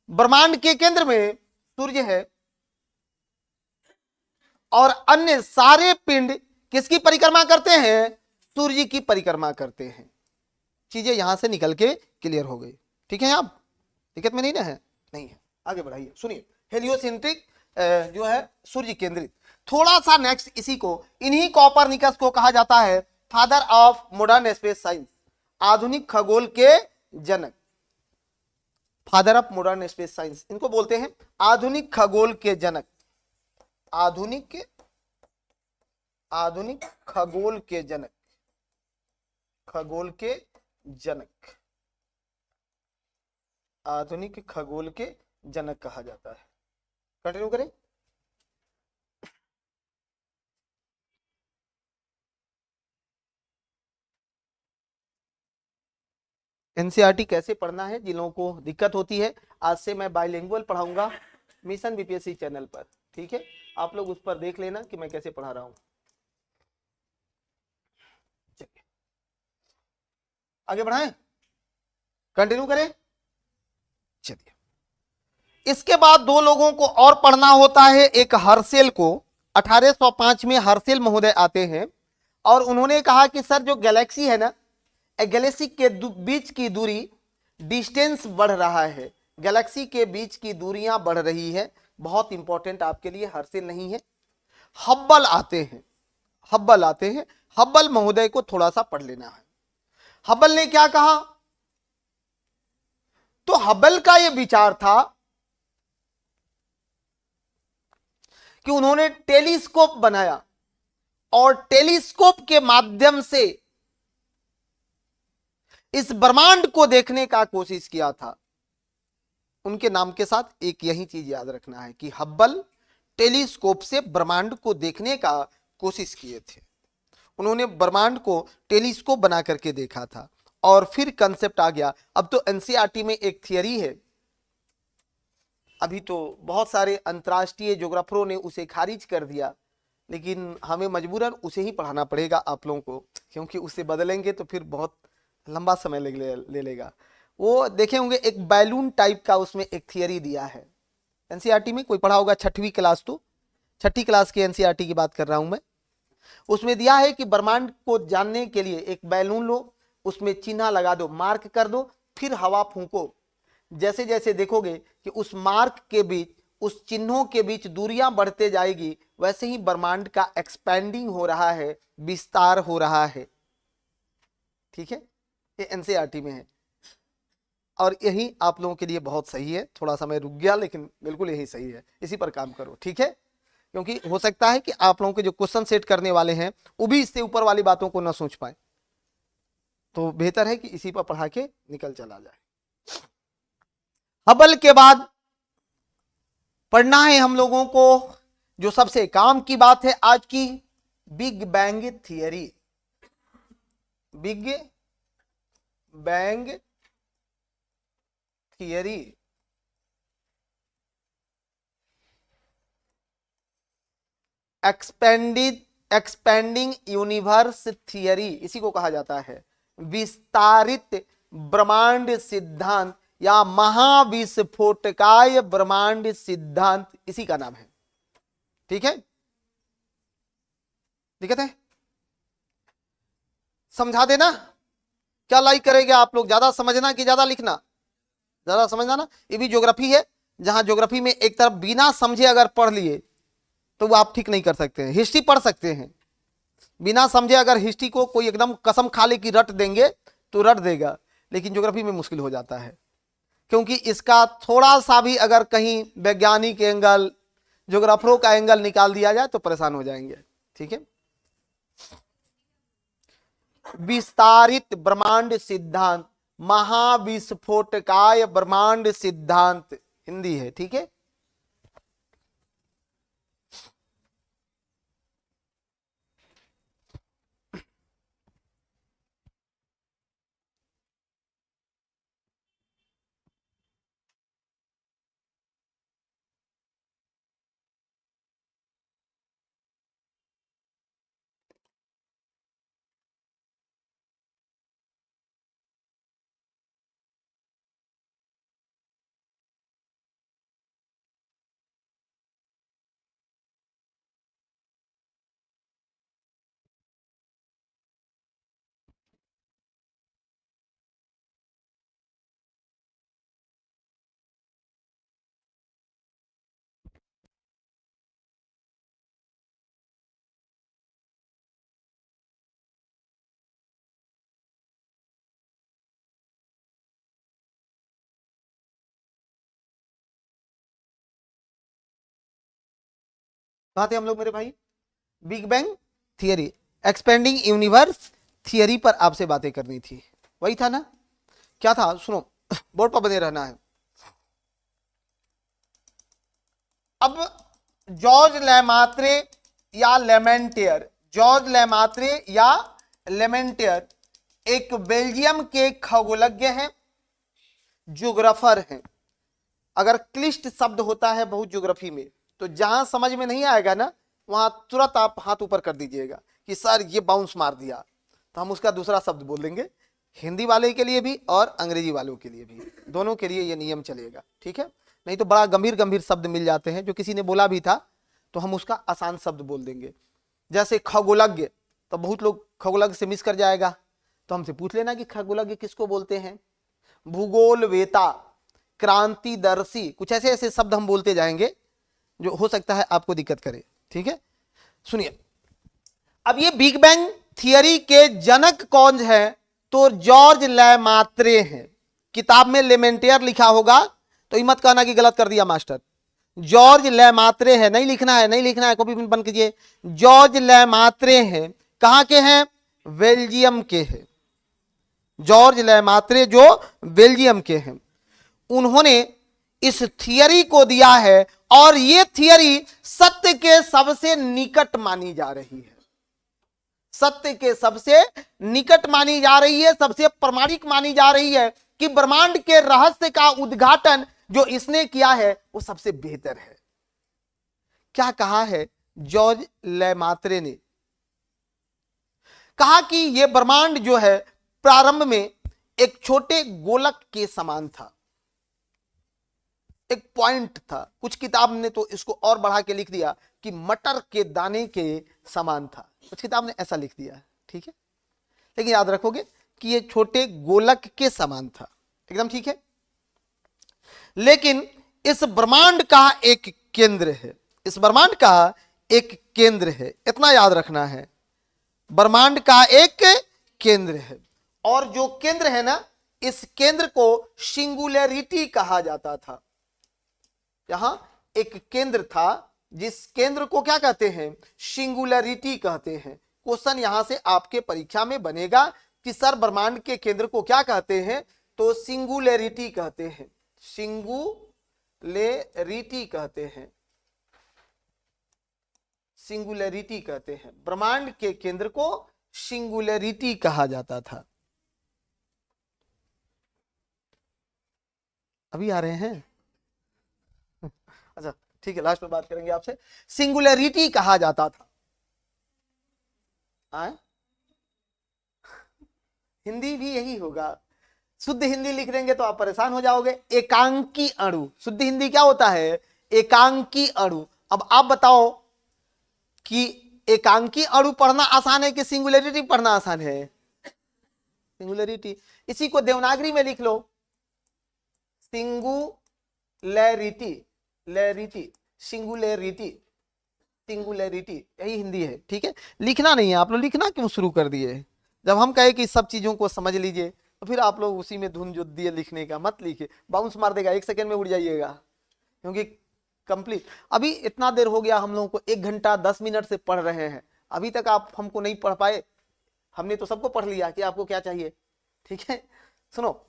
ब्रह्मांड के केंद्र में सूर्य है और अन्य सारे पिंड किसकी परिक्रमा करते हैं? सूर्य की परिक्रमा करते हैं। चीजें यहां से निकल के क्लियर हो गई। ठीक है, आप दिक्कत में नहीं ना है? नहीं है। आगे बढ़ाइए, सुनिए। हेलियोसेंट्रिक जो है सूर्य केंद्रित। थोड़ा सा नेक्स्ट इसी को, इन्हीं कॉपरनिकस को कहा जाता है father of modern space science, आधुनिक खगोल के जनक, father of modern space science. इनको बोलते हैं आधुनिक खगोल के जनक, आधुनिक खगोल के जनक, खगोल के जनक, आधुनिक खगोल के जनक कहा जाता है। कंटिन्यू करें। एनसीईआरटी कैसे पढ़ना है, जिन लोगों को दिक्कत होती है, आज से मैं बाइलिंगुअल पढ़ाऊंगा मिशन बीपीएससी चैनल पर। ठीक है, आप लोग उस पर देख लेना कि मैं कैसे पढ़ा रहा हूं। चलिए आगे बढ़ाएं, कंटिन्यू करें। चलिए, इसके बाद दो लोगों को और पढ़ना होता है। एक हर्सेल को, 1805 में हर्सेल महोदय आते हैं और उन्होंने कहा कि सर जो गैलेक्सी है ना, गैलेक्सी के बीच की दूरी, डिस्टेंस बढ़ रहा है, गैलेक्सी के बीच की दूरियां बढ़ रही है। बहुत इंपॉर्टेंट आपके लिए हर्सेल नहीं है, हब्बल आते हैं, हब्बल आते हैं। हब्बल महोदय को थोड़ा सा पढ़ लेना है। हब्बल ने क्या कहा? तो हब्बल का यह विचार था कि उन्होंने टेलीस्कोप बनाया और टेलीस्कोप के माध्यम से इस ब्रह्मांड को देखने का कोशिश किया था। उनके नाम के साथ एक यही चीज याद रखना है कि हब्बल टेलीस्कोप से ब्रह्मांड को देखने का कोशिश किए थे। उन्होंने ब्रह्मांड को टेलीस्कोप बना करके देखा था और फिर कंसेप्ट आ गया। अब तो एनसीईआरटी में एक थियरी है, अभी तो बहुत सारे अंतर्राष्ट्रीय ज्योग्राफरों ने उसे खारिज कर दिया, लेकिन हमें मजबूरन उसे ही पढ़ाना पड़ेगा आप लोगों को, क्योंकि उसे बदलेंगे तो फिर बहुत लंबा समय ले लेगा। वो देखे होंगे एक बैलून टाइप का उसमें एक थियरी दिया है एनसीईआरटी में, कोई पढ़ा होगा छठवीं क्लास, तो छठी क्लास की एनसीईआरटी की बात कर रहा हूं मैं। उसमें दिया है कि ब्रह्मांड को जानने के लिए एक बैलून लो, उसमें चिन्ह लगा दो, मार्क कर दो, फिर हवा फूंको। जैसे जैसे देखोगे कि उस मार्क के बीच, उस चिन्हों के बीच दूरियां बढ़ते जाएगी, वैसे ही ब्रह्मांड का एक्सपेंडिंग हो रहा है, विस्तार हो रहा है। ठीक है, ये एनसीईआरटी में है और यही आप लोगों के लिए बहुत सही है। थोड़ा सा मैं रुक गया, लेकिन बिल्कुल यही सही है, इसी पर काम करो। ठीक है, क्योंकि हो सकता है कि आप लोगों के जो क्वेश्चन सेट करने वाले हैं वो भी इससे ऊपर वाली बातों को ना सोच पाए, तो बेहतर है कि इसी पर पढ़ा के निकल चला जाए। हबल के बाद पढ़ना है हम लोगों को जो सबसे काम की बात है आज की, big bang theory. Big bang theory, expanding universe theory, इसी को कहा जाता है विस्तारित ब्रह्मांड सिद्धांत या महाविस्फोटकाय ब्रह्मांड सिद्धांत, इसी का नाम है। ठीक है, दिक्कत है? समझा देना। क्या लाइक करेंगे आप लोग, ज्यादा समझना कि ज्यादा लिखना? ज्यादा समझना ना। ये भी ज्योग्राफी है, जहां ज्योग्राफी में एक तरफ बिना समझे अगर पढ़ लिए तो वो आप ठीक नहीं कर सकते हैं। हिस्ट्री पढ़ सकते हैं, बिना समझे अगर हिस्ट्री को कोई एकदम कसम खा ले कि रट देंगे तो रट देगा, लेकिन ज्योग्राफी में मुश्किल हो जाता है, क्योंकि इसका थोड़ा सा भी अगर कहीं वैज्ञानिक एंगल, ज्योग्राफरों का एंगल निकाल दिया जाए तो परेशान हो जाएंगे। ठीक है, विस्तारित ब्रह्मांड सिद्धांत, महाविस्फोटकाय ब्रह्मांड सिद्धांत, हिंदी है। ठीक है, कहाँ थे हम लोग मेरे भाई? Big bang theory, expanding universe theory पर आपसे बातें करनी थी, वही था ना? क्या था सुनो, बोर्ड पर बने रहना है। अब जॉर्ज लेमात्रे या लेमेंटियर, जॉर्ज लेमात्रे या लेमेंटियर एक बेल्जियम के खगोलज्ञ हैं, ज्योग्राफर हैं। अगर क्लिष्ट शब्द होता है बहुत ज्योग्राफी में, तो जहां समझ में नहीं आएगा ना, वहां तुरंत आप हाथ ऊपर कर दीजिएगा कि सर ये बाउंस मार दिया, तो हम उसका दूसरा शब्द बोल देंगे। हिंदी वाले के लिए भी और अंग्रेजी वालों के लिए भी, दोनों के लिए ये नियम चलेगा, ठीक है? नहीं तो बड़ा गंभीर गंभीर शब्द मिल जाते हैं, जो किसी ने बोला भी था तो हम उसका आसान शब्द बोल देंगे। जैसे खगोलज्ञ, तो बहुत लोग खगोलज्ञ से मिस कर जाएगा, तो हमसे पूछ लेना कि खगोलज्ञ किसको बोलते हैं। भूगोलवेता, क्रांतिदर्शी, कुछ ऐसे ऐसे शब्द हम बोलते जाएंगे जो हो सकता है आपको दिक्कत करे, ठीक है? सुनिए, अब ये बिग बैंग थियरी के जनक कौन है? तो जॉर्ज लेमात्रे हैं। किताब में लेमेंटियर लिखा होगा तो ये मत कहना कि गलत कर दिया मास्टर, जॉर्ज लेमात्रे है, नहीं लिखना है, नहीं लिखना है, कॉपी बंद कीजिए। जॉर्ज लेमात्रे हैं, कहां के हैं? बेल्जियम के हैं। जॉर्ज लेमात्रे जो बेल्जियम के हैं, उन्होंने इस थियरी को दिया है और यह थियरी सत्य के सबसे निकट मानी जा रही है, सत्य के सबसे निकट मानी जा रही है, सबसे प्रामाणिक मानी जा रही है कि ब्रह्मांड के रहस्य का उद्घाटन जो इसने किया है वो सबसे बेहतर है। क्या कहा है जॉर्ज लेमात्रे ने? कहा कि यह ब्रह्मांड जो है प्रारंभ में एक छोटे गोलक के समान था, एक पॉइंट था। कुछ किताब ने तो इसको और बढ़ा के लिख दिया कि मटर के दाने के समान था, कुछ किताब ने ऐसा लिख दिया, ठीक है? लेकिन याद रखोगे कि ये छोटे गोलक के समान था, एकदम ठीक है। लेकिन इस ब्रह्मांड का एक केंद्र है, इस ब्रह्मांड का एक केंद्र है, इतना याद रखना है, ब्रह्मांड का एक केंद्र है। और जो केंद्र है ना, इस केंद्र को सिंगुलैरिटी कहा जाता था। यहां एक केंद्र था, जिस केंद्र को क्या कहते हैं? सिंगुलैरिटी कहते हैं। क्वेश्चन यहां से आपके परीक्षा में बनेगा कि सर ब्रह्मांड के केंद्र को क्या कहते हैं? तो सिंगुलैरिटी कहते हैं, सिंगुलैरिटी कहते हैं, सिंगुलैरिटी कहते हैं। ब्रह्मांड के केंद्र को सिंगुलैरिटी कहा जाता था। अभी आ रहे हैं? अच्छा ठीक है, लास्ट में बात करेंगे आपसे। सिंगुलैरिटी कहा जाता था। आए? हिंदी भी यही होगा, शुद्ध हिंदी लिख देंगे तो आप परेशान हो जाओगे। एकांकी अणु, शुद्ध हिंदी क्या होता है? एकांकी अणु। अब आप बताओ कि एकांकी अणु पढ़ना आसान है कि सिंगुलैरिटी पढ़ना आसान है? सिंगुलैरिटी। इसी को देवनागरी में लिख लो, सिंगुलैरिटी, लैरिटी, सिंगुलैरिटी, सिंगुलैरिटी, यही हिंदी है, ठीक है? लिखना नहीं है, आप लोग लिखना क्यों शुरू कर दिए? जब हम कहे कि सब चीजों को समझ लीजिए तो फिर आप लोग उसी में धुन जो दिए लिखने का, मत लिखिए, बाउंस मार देगा, 1 सेकेंड में उड़ जाइएगा, क्योंकि कंप्लीट। अभी इतना देर हो गया, हम लोगों को 1 घंटा 10 मिनट से पढ़ रहे हैं, अभी तक आप हमको नहीं पढ़ पाए। हमने तो सबको पढ़ लिया कि आपको क्या चाहिए, ठीक है? सुनो,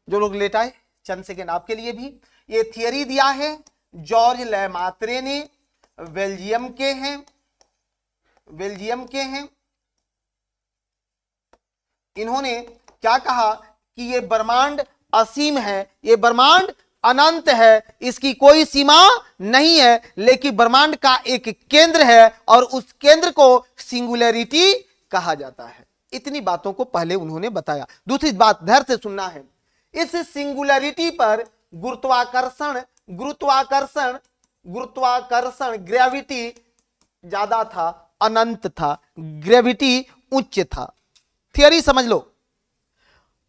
जो लोग लेट आए, चंद सेकेंड आपके लिए भी। ये थियरी दिया है जॉर्ज लेमात्रे ने, बेल्जियम के हैं, बेल्जियम के हैं। इन्होंने क्या कहा कि ये ब्रह्मांड असीम है, ये ब्रह्मांड अनंत है, इसकी कोई सीमा नहीं है, लेकिन ब्रह्मांड का एक केंद्र है और उस केंद्र को सिंगुलैरिटी कहा जाता है। इतनी बातों को पहले उन्होंने बताया। दूसरी बात ध्यान से सुनना है, इस सिंगुलैरिटी पर गुरुत्वाकर्षण, गुरुत्वाकर्षण, गुरुत्वाकर्षण, ग्रेविटी ज्यादा था, अनंत था, ग्रेविटी उच्च था। थियरी समझ लो,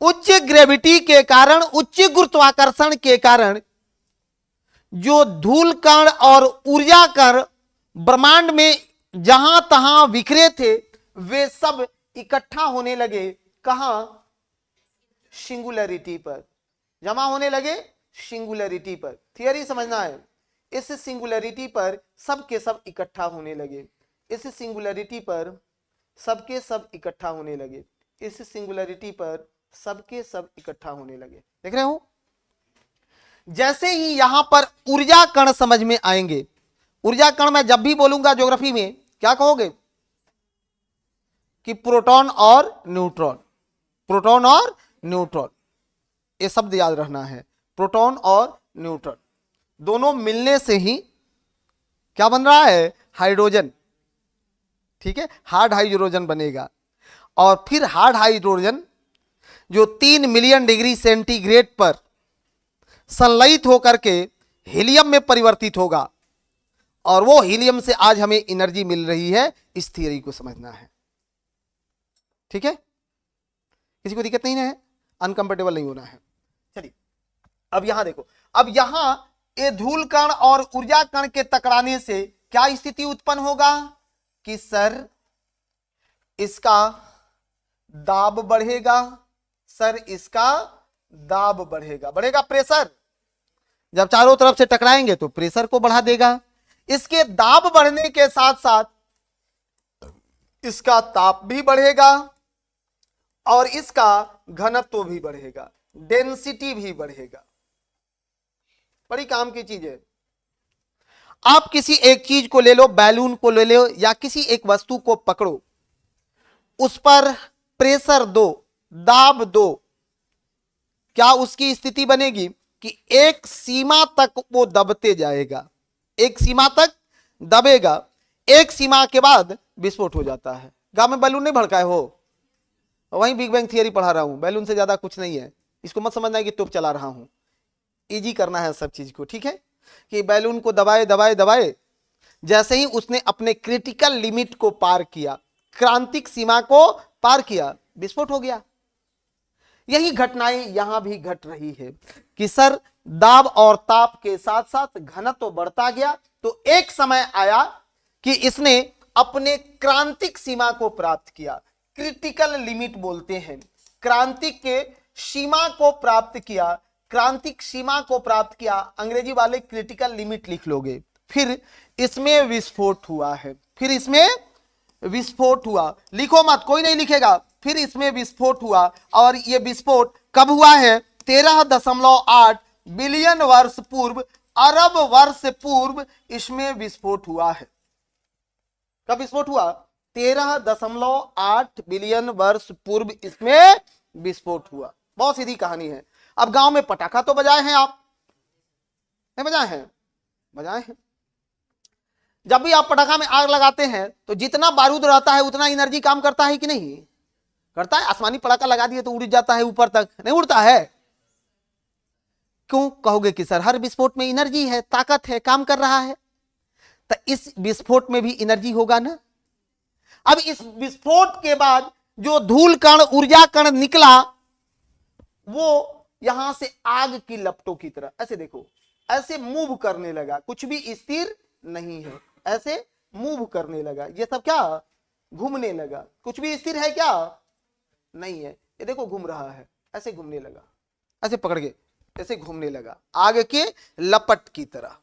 उच्च ग्रेविटी के कारण, उच्च गुरुत्वाकर्षण के कारण जो धूल कण और ऊर्जा कण ब्रह्मांड में जहां तहां बिखरे थे, वे सब इकट्ठा होने लगे। कहां? सिंगुलैरिटी पर जमा होने लगे, सिंगुलैरिटी पर। थियरी समझना है, इस सिंगुलरिटी पर सब के सब इकट्ठा होने लगे, इस सिंगुलरिटी पर सब के सब इकट्ठा होने लगे, इस सिंगुलरिटी पर सब के सब इकट्ठा होने लगे। देख रहे हो, जैसे ही यहां पर ऊर्जा कण समझ में आएंगे, ऊर्जा कण मैं जब भी बोलूंगा ज्योग्राफी में क्या कहोगे कि प्रोटॉन और न्यूट्रॉन, प्रोटॉन और न्यूट्रॉन, ये शब्द याद रखना है। प्रोटॉन और न्यूट्रॉन दोनों मिलने से ही क्या बन रहा है, हाइड्रोजन। ठीक है, हार्ड हाइड्रोजन बनेगा, और फिर हार्ड हाइड्रोजन जो 3 मिलियन डिग्री सेंटीग्रेड पर संलयित होकर के हीलियम में परिवर्तित होगा, और वो हीलियम से आज हमें एनर्जी मिल रही है। इस थियरी को समझना है। ठीक है, किसी को दिक्कत नहीं है, अनकंफर्टेबल नहीं होना है। चलिए अब यहां देखो, अब यहां ये धूल कण और ऊर्जा कण के टकराने से क्या स्थिति उत्पन्न होगा कि सर इसका दाब बढ़ेगा, सर इसका दाब बढ़ेगा, बढ़ेगा प्रेशर। जब चारों तरफ से टकराएंगे तो प्रेशर को बढ़ा देगा। इसके दाब बढ़ने के साथ साथ इसका ताप भी बढ़ेगा और इसका घनत्व भी बढ़ेगा, डेंसिटी भी बढ़ेगा। बड़ी काम की चीज है। आप किसी एक चीज को ले लो, बैलून को ले लो या किसी एक वस्तु को पकड़ो, उस पर प्रेशर दो, दाब दो, क्या उसकी स्थिति बनेगी कि एक सीमा तक वो दबते जाएगा, एक सीमा तक दबेगा, एक सीमा के बाद विस्फोट हो जाता है। गांव में बैलून नहीं भड़काए हो, वहीं बिग बैंग थियरी पढ़ा रहा हूं, बैलून से ज्यादा कुछ नहीं है। इसको मत समझना है कि तोप चला रहा हूं, इजी करना है सब चीज को। ठीक है, कि बैलून को दबाए दबाए दबाए, जैसे ही उसने अपने क्रिटिकल लिमिट को पार किया, क्रांतिक सीमा को पार किया, विस्फोट हो गया। यही घटनाएं यहां भी घट रही है कि सर दाब और ताप के साथ साथ घनत्व तो बढ़ता गया, तो एक समय आया कि इसने अपने क्रांतिक सीमा को प्राप्त किया। क्रिटिकल लिमिट बोलते हैं, क्रांतिक के सीमा को प्राप्त किया, क्रांतिक सीमा को प्राप्त किया, अंग्रेजी वाले क्रिटिकल लिमिट लिख लोगे। फिर इसमें विस्फोट हुआ है, फिर इसमें विस्फोट हुआ, लिखो मत, कोई नहीं लिखेगा। फिर इसमें विस्फोट हुआ, और यह विस्फोट कब हुआ है, 13.8 बिलियन वर्ष पूर्व, अरब वर्ष पूर्व इसमें विस्फोट हुआ है। कब विस्फोट हुआ, 13.8 बिलियन वर्ष पूर्व इसमें विस्फोट हुआ। बहुत सीधी कहानी है। अब गांव में पटाखा तो बजाए हैं आप, नहीं बजाए हैं, बजाए हैं। जब भी आप पटाखा में आग लगाते हैं तो जितना बारूद रहता है उतना एनर्जी काम करता है कि नहीं करता है। आसमानी पटाखा लगा दिए तो उड़ जाता है ऊपर तक, नहीं उड़ता है। क्यों कहोगे कि सर हर विस्फोट में एनर्जी है, ताकत है, काम कर रहा है, तो इस विस्फोट में भी एनर्जी होगा ना। अब इस विस्फोट के बाद जो धूल कण, ऊर्जा कण निकला, वो यहां से आग की लपटों की तरह ऐसे देखो, ऐसे मूव करने लगा, कुछ भी स्थिर नहीं है, ऐसे मूव करने लगा। ये सब क्या, घूमने लगा। कुछ भी स्थिर है क्या, नहीं है। ये देखो घूम रहा है, ऐसे घूमने लगा, ऐसे पकड़ के ऐसे घूमने लगा, आग के लपट की तरह।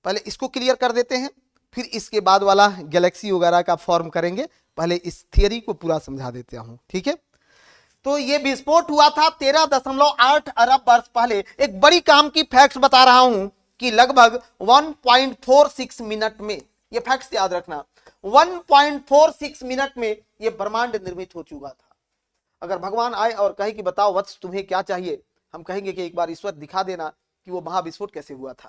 पहले इसको क्लियर कर देते हैं, फिर इसके बाद वाला गैलेक्सी वगैरह का फॉर्म करेंगे। पहले इस थियरी को पूरा समझा देता हूं, ठीक है। तो ये विस्फोट हुआ था 13.8 अरब वर्ष पहले। एक बड़ी काम की फैक्ट्स बता रहा हूं कि लगभग 1.46 मिनट में, ये फैक्ट्स याद रखना, 1.46 मिनट में ये ब्रह्मांड निर्मित हो चुका था। अगर भगवान आए और कहे कि बताओ वत्स तुम्हें क्या चाहिए, हम कहेंगे कि एक बार ईश्वर दिखा देना कि वो महाविस्फोट कैसे हुआ था।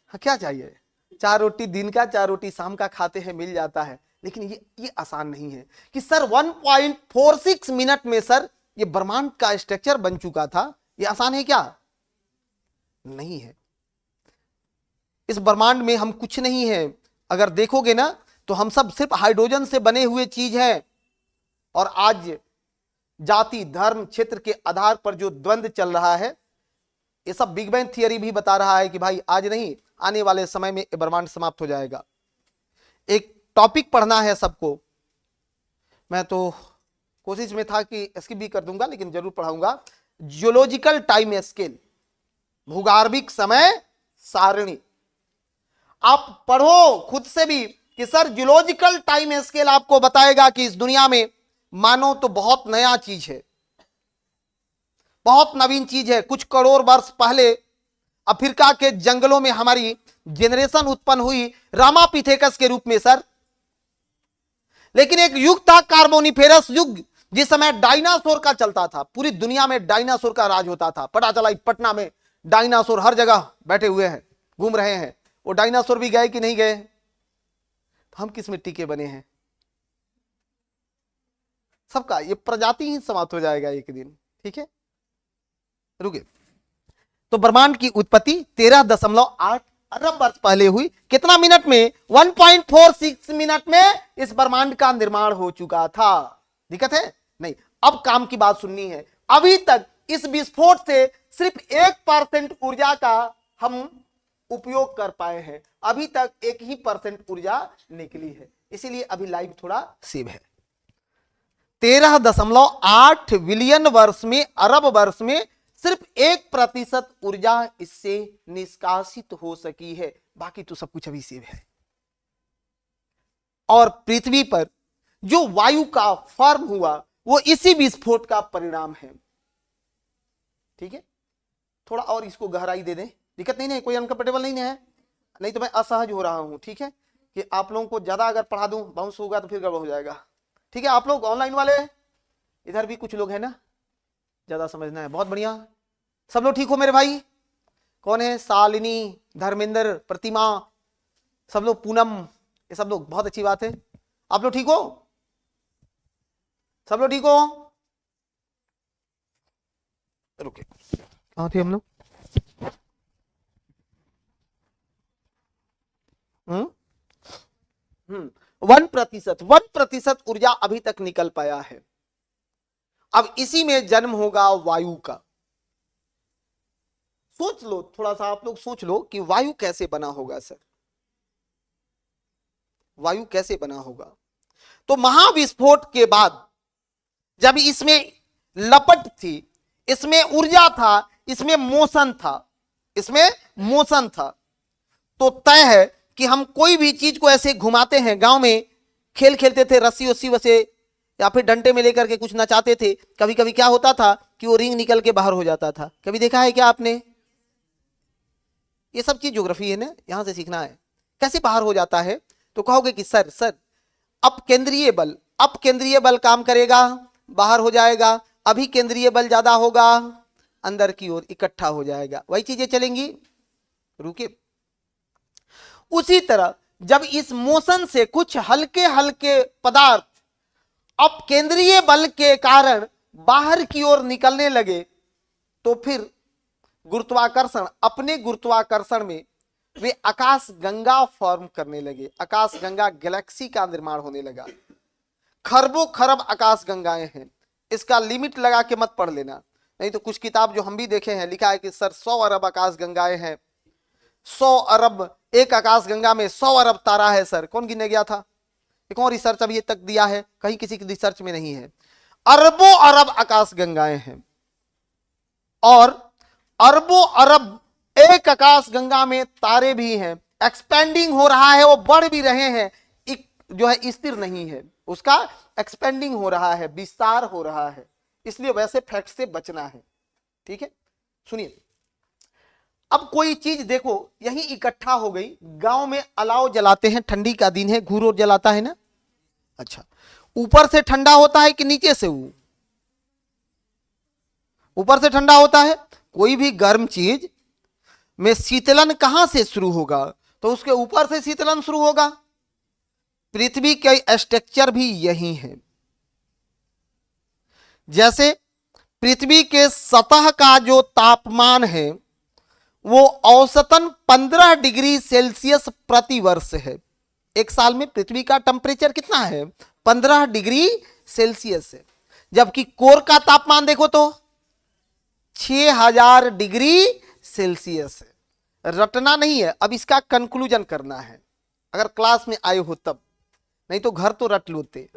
हाँ, क्या चाहिए, 4 रोटी दिन का 4 रोटी शाम का खाते हैं, मिल जाता है। लेकिन ये आसान नहीं है कि सर 1.46 मिनट में सर ये ब्रह्मांड का स्ट्रक्चर बन चुका था। ये आसान है क्या, नहीं है। इस ब्रह्मांड में हम कुछ नहीं है। अगर देखोगे ना तो हम सब सिर्फ हाइड्रोजन से बने हुए चीज हैं। और आज जाति, धर्म, क्षेत्र के आधार पर जो द्वंद्व चल रहा है, ये सब बिग बैंग थियरी भी बता रहा है कि भाई आज नहीं, आने वाले समय में ब्रह्मांड समाप्त हो जाएगा। एक टॉपिक पढ़ना है सबको। मैं तो कोशिश में था कि स्किप भी कर दूंगा, लेकिन जरूर पढ़ाऊंगा। जियोलॉजिकल टाइम स्केल, भूगार्भिक समय सारणी। आप पढ़ो खुद से भी कि सर जियोलॉजिकल टाइम स्केल आपको बताएगा कि इस दुनिया में मानो तो बहुत नया चीज है, बहुत नवीन चीज है। कुछ करोड़ वर्ष पहले अफ्रीका के जंगलों में हमारी जनरेशन उत्पन्न हुई रामापिथेकस के रूप में सर। लेकिन एक युग था कार्बोनिफेरस युग, जिस समय डायनासोर का चलता था, पूरी दुनिया में डायनासोर का राज होता था। पता चला पटना में डायनासोर हर जगह बैठे हुए हैं, घूम रहे हैं। वो डायनासोर भी गए कि नहीं गए? तो हम किस मिट्टी के बने हैं? सबका ये प्रजाति ही समाप्त हो जाएगा एक दिन, ठीक है। रुके। तो ब्रह्मांड की उत्पत्ति 13.8 अरब वर्ष पहले हुई। कितना मिनट में? 1.46 मिनट में इस ब्रह्मांड का निर्माण हो चुका था। दिक्कत है? नहीं। अब काम की बात सुननी है। अभी तक इस विस्फोट से सिर्फ 1% ऊर्जा का हम उपयोग कर पाए हैं। अभी तक 1% ऊर्जा निकली है, इसीलिए अभी लाइव थोड़ा सेव है। 13.8 बिलियन वर्ष में, अरब वर्ष में सिर्फ 1% ऊर्जा इससे निष्कासित हो सकी है, बाकी तो सब कुछ अभी सेव है। और पृथ्वी पर जो वायु का फॉर्म हुआ वो इसी विस्फोट का परिणाम है, ठीक है। थोड़ा और इसको गहराई दे दें, दिक्कत नहीं है, कोई अनकंफर्टेबल नहीं है, नहीं तो मैं असहज हो रहा हूं, ठीक है। कि आप लोगों को ज्यादा अगर पढ़ा दूं बाउंस होगा तो फिर गड़बड़ हो जाएगा, ठीक है। आप लोग ऑनलाइन वाले, इधर भी कुछ लोग हैं ना, ज्यादा समझना है, बहुत बढ़िया। सब लोग ठीक हो मेरे भाई? कौन है? शालिनी, धर्मेंद्र, प्रतिमा, सब लोग, पूनम, ये सब लोग, बहुत अच्छी बात है। आप लोग ठीक हो? सब लोग ठीक हो? रुके, कहां थे हम लोग? 1% ऊर्जा अभी तक निकल पाया है। अब इसी में जन्म होगा वायु का। सोच लो थोड़ा सा, आप लोग सोच लो कि वायु कैसे बना होगा सर, वायु कैसे बना होगा। तो महाविस्फोट के बाद जब इसमें लपट थी, इसमें ऊर्जा था, इसमें मोशन था, इसमें मोशन था, तो तय है कि हम कोई भी चीज को ऐसे घुमाते हैं। गांव में खेल खेलते थे, रस्सी वस्सी वसे या फिर डंडे में लेकर के कुछ नचाते थे। कभी कभी क्या होता था कि वो रिंग निकल के बाहर हो जाता था। कभी देखा है क्या आपने? ये सब चीज ज्योग्राफी है ना, यहां से सीखना है। कैसे बाहर हो जाता है? तो कहोगे कि सर अपकेंद्रीय बल, अपकेंद्रीय बल काम करेगा, बाहर हो जाएगा। अभी केंद्रीय बल ज्यादा होगा, अंदर की ओर इकट्ठा हो जाएगा, वही चीजें चलेंगी। रुके। उसी तरह जब इस मोशन से कुछ हल्के हल्के पदार्थ अपकेंद्रीय बल के कारण बाहर की ओर निकलने लगे, तो फिर गुरुत्वाकर्षण, अपने गुरुत्वाकर्षण में वे आकाश गंगा फॉर्म करने लगे। आकाश गंगा गैलेक्सी का निर्माण होने लगा। खरबों खरब आकाश गंगाएं हैं। इसका लिमिट लगा के मत पढ़ लेना, नहीं तो कुछ किताब जो हम भी देखे हैं लिखा है कि सर 100 अरब आकाश गंगाएं हैं, 100 अरब, एक आकाश गंगा में 100 अरब तारा है। सर कौन गिने गया था? एक और रिसर्च अभी तक दिया है, कहीं किसी की रिसर्च में नहीं है। अरबों अरब आकाश गंगाएं हैं, और अरबों अरब एक आकाश गंगा में तारे भी हैं। एक्सपेंडिंग हो रहा है, वो बढ़ भी रहे हैं, एक जो है स्थिर नहीं है, उसका एक्सपेंडिंग हो रहा है, विस्तार हो रहा है। इसलिए वैसे फैक्ट से बचना है, ठीक है। सुनिए, अब कोई चीज देखो यही इकट्ठा हो गई। गांव में अलाव जलाते हैं, ठंडी का दिन है, घूर और जलाता है ना। अच्छा, ऊपर से ठंडा होता है कि नीचे से? वो ऊपर से ठंडा होता है। कोई भी गर्म चीज में शीतलन कहां से शुरू होगा? तो उसके ऊपर से शीतलन शुरू होगा। पृथ्वी के स्ट्रक्चर भी यही है। जैसे पृथ्वी के सतह का जो तापमान है वो औसतन 15 डिग्री सेल्सियस प्रति वर्ष है। एक साल में पृथ्वी का टेम्परेचर कितना है? 15 डिग्री सेल्सियस है। जबकि कोर का तापमान देखो तो 6000 डिग्री सेल्सियस है। रटना नहीं है, अब इसका कंक्लूजन करना है, अगर क्लास में आए हो तब, नहीं तो घर तो रट लोते।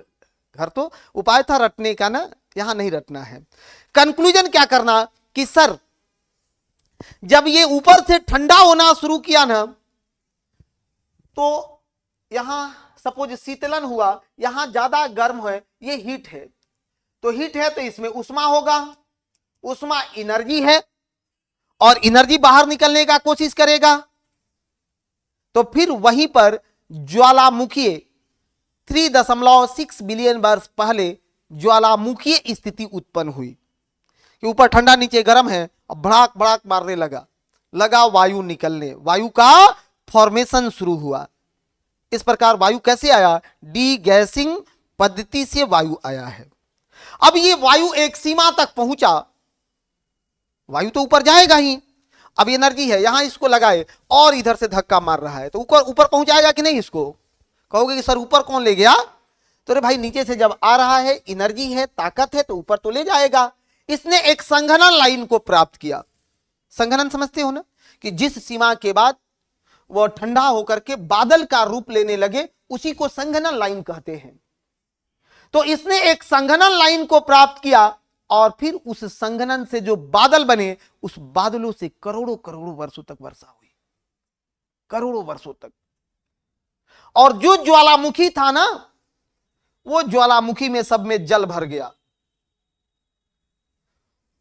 घर तो उपाय था रटने का ना, यहां नहीं रटना है। कंक्लूजन क्या करना कि सर जब ये ऊपर से ठंडा होना शुरू किया ना, तो यहां सपोज शीतलन हुआ, यहां ज्यादा गर्म है, ये हीट है, तो हीट है तो इसमें उष्मा होगा, उष्मा एनर्जी है और एनर्जी बाहर निकलने का कोशिश करेगा, तो फिर वहीं पर ज्वालामुखी 3.6 बिलियन वर्ष पहले ज्वालामुखीय स्थिति उत्पन्न हुई कि ऊपर ठंडा नीचे गर्म है, अब भड़ाक भड़ाक मारने लगा वायु निकलने, वायु का फॉर्मेशन शुरू हुआ। इस प्रकार वायु कैसे आया? डी गैसिंग पद्धति से वायु आया है। अब ये वायु एक सीमा तक पहुंचा, वायु तो ऊपर जाएगा ही, अब एनर्जी है, यहां इसको लगाए और इधर से धक्का मार रहा है, तो ऊपर पहुंच जाएगा कि नहीं? इसको कहोगे कि सर ऊपर कौन ले गया? तो रे भाई नीचे से जब आ रहा है, एनर्जी है, ताकत है, तो ऊपर तो ले जाएगा। इसने एक संघनन लाइन को प्राप्त किया। संघनन समझते हो ना, कि जिस सीमा के बाद वह ठंडा होकर के बादल का रूप लेने लगे, उसी को संघनन लाइन कहते हैं। तो इसने एक संघनन लाइन को प्राप्त किया और फिर उस संघनन से जो बादल बने, उस बादलों से करोड़ों करोड़ों वर्षों तक वर्षा हुई, करोड़ों वर्षों तक। और जो ज्वालामुखी था ना, वो ज्वालामुखी में सब में जल भर गया,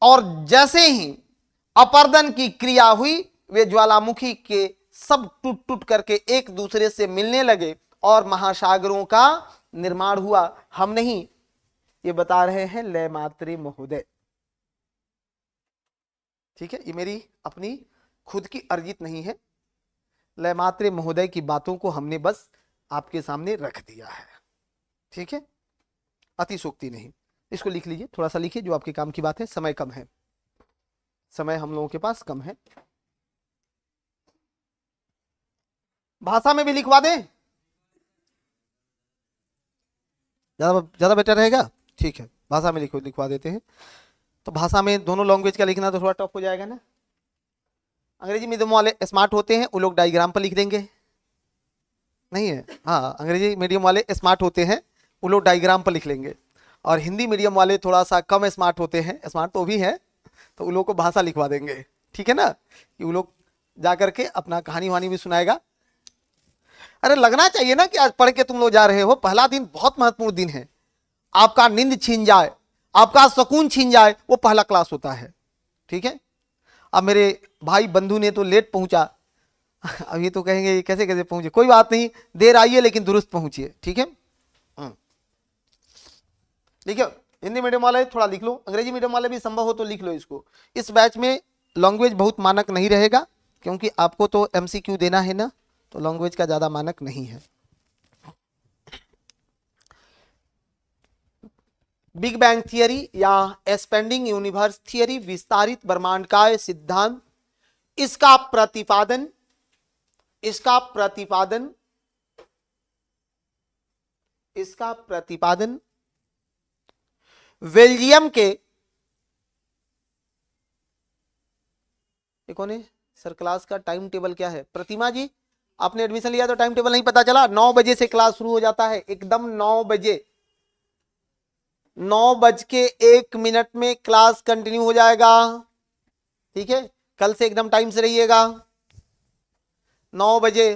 और जैसे ही अपर्दन की क्रिया हुई, वे ज्वालामुखी के सब टूट टूट करके एक दूसरे से मिलने लगे और महासागरों का निर्माण हुआ। हम नहीं, ये बता रहे हैं लैमात्रे महोदय, ठीक है, ये मेरी अपनी खुद की अर्जित नहीं है, लैमात्रे महोदय की बातों को हमने बस आपके सामने रख दिया है, ठीक है, अतिशोक्ति नहीं। इसको लिख लीजिए, थोड़ा सा लिखिए, जो आपके काम की बात है। समय कम है, समय हम लोगों के पास कम है। भाषा में भी लिखवा दें, ज्यादा बेटर रहेगा, ठीक है, भाषा में लिखवा देते हैं। तो भाषा में दोनों लैंग्वेज का लिखना तो थोड़ा टफ हो जाएगा ना। अंग्रेजी मीडियम वाले स्मार्ट होते हैं, वो लोग डायग्राम पर लिख देंगे, नहीं है? हाँ, अंग्रेजी मीडियम वाले स्मार्ट होते हैं, वो लोग डायग्राम पर लिख लेंगे। और हिंदी मीडियम वाले थोड़ा सा कम स्मार्ट होते हैं, स्मार्ट तो भी है, तो उन लोग को भाषा लिखवा देंगे, ठीक है ना, कि वो लोग जा करके अपना कहानी वहानी भी सुनाएगा। अरे लगना चाहिए ना कि आज पढ़ के तुम लोग जा रहे हो, पहला दिन बहुत महत्वपूर्ण दिन है, आपका नींद छीन जाए, आपका सुकून छीन जाए, वो पहला क्लास होता है, ठीक है। अब मेरे भाई बंधु ने तो लेट पहुंचा, अब ये तो कहेंगे कैसे कैसे पहुंचे, कोई बात नहीं, देर आइए लेकिन दुरुस्त पहुंचिए, ठीक है। लिखो, हिंदी मीडियम वाले थोड़ा लिख लो, अंग्रेजी मीडियम वाले भी संभव हो तो लिख लो इसको। इस बैच में लैंग्वेज बहुत मानक नहीं रहेगा, क्योंकि आपको तो एमसीक्यू देना है ना, तो लैंग्वेज का ज्यादा मानक नहीं है। बिग बैंग थियरी या एक्सपेंडिंग यूनिवर्स थियरी, विस्तारित ब्रह्मांड का सिद्धांत, इसका प्रतिपादन बेल्जियम के, कौन है सर? क्लास का टाइम टेबल क्या है? प्रतिमा जी, आपने एडमिशन लिया तो टाइम टेबल नहीं पता चला? 9 बजे से क्लास शुरू हो जाता है, एकदम 9 बजे, 9:01 में क्लास कंटिन्यू हो जाएगा, ठीक है। कल से एकदम टाइम से रहिएगा, 9 बजे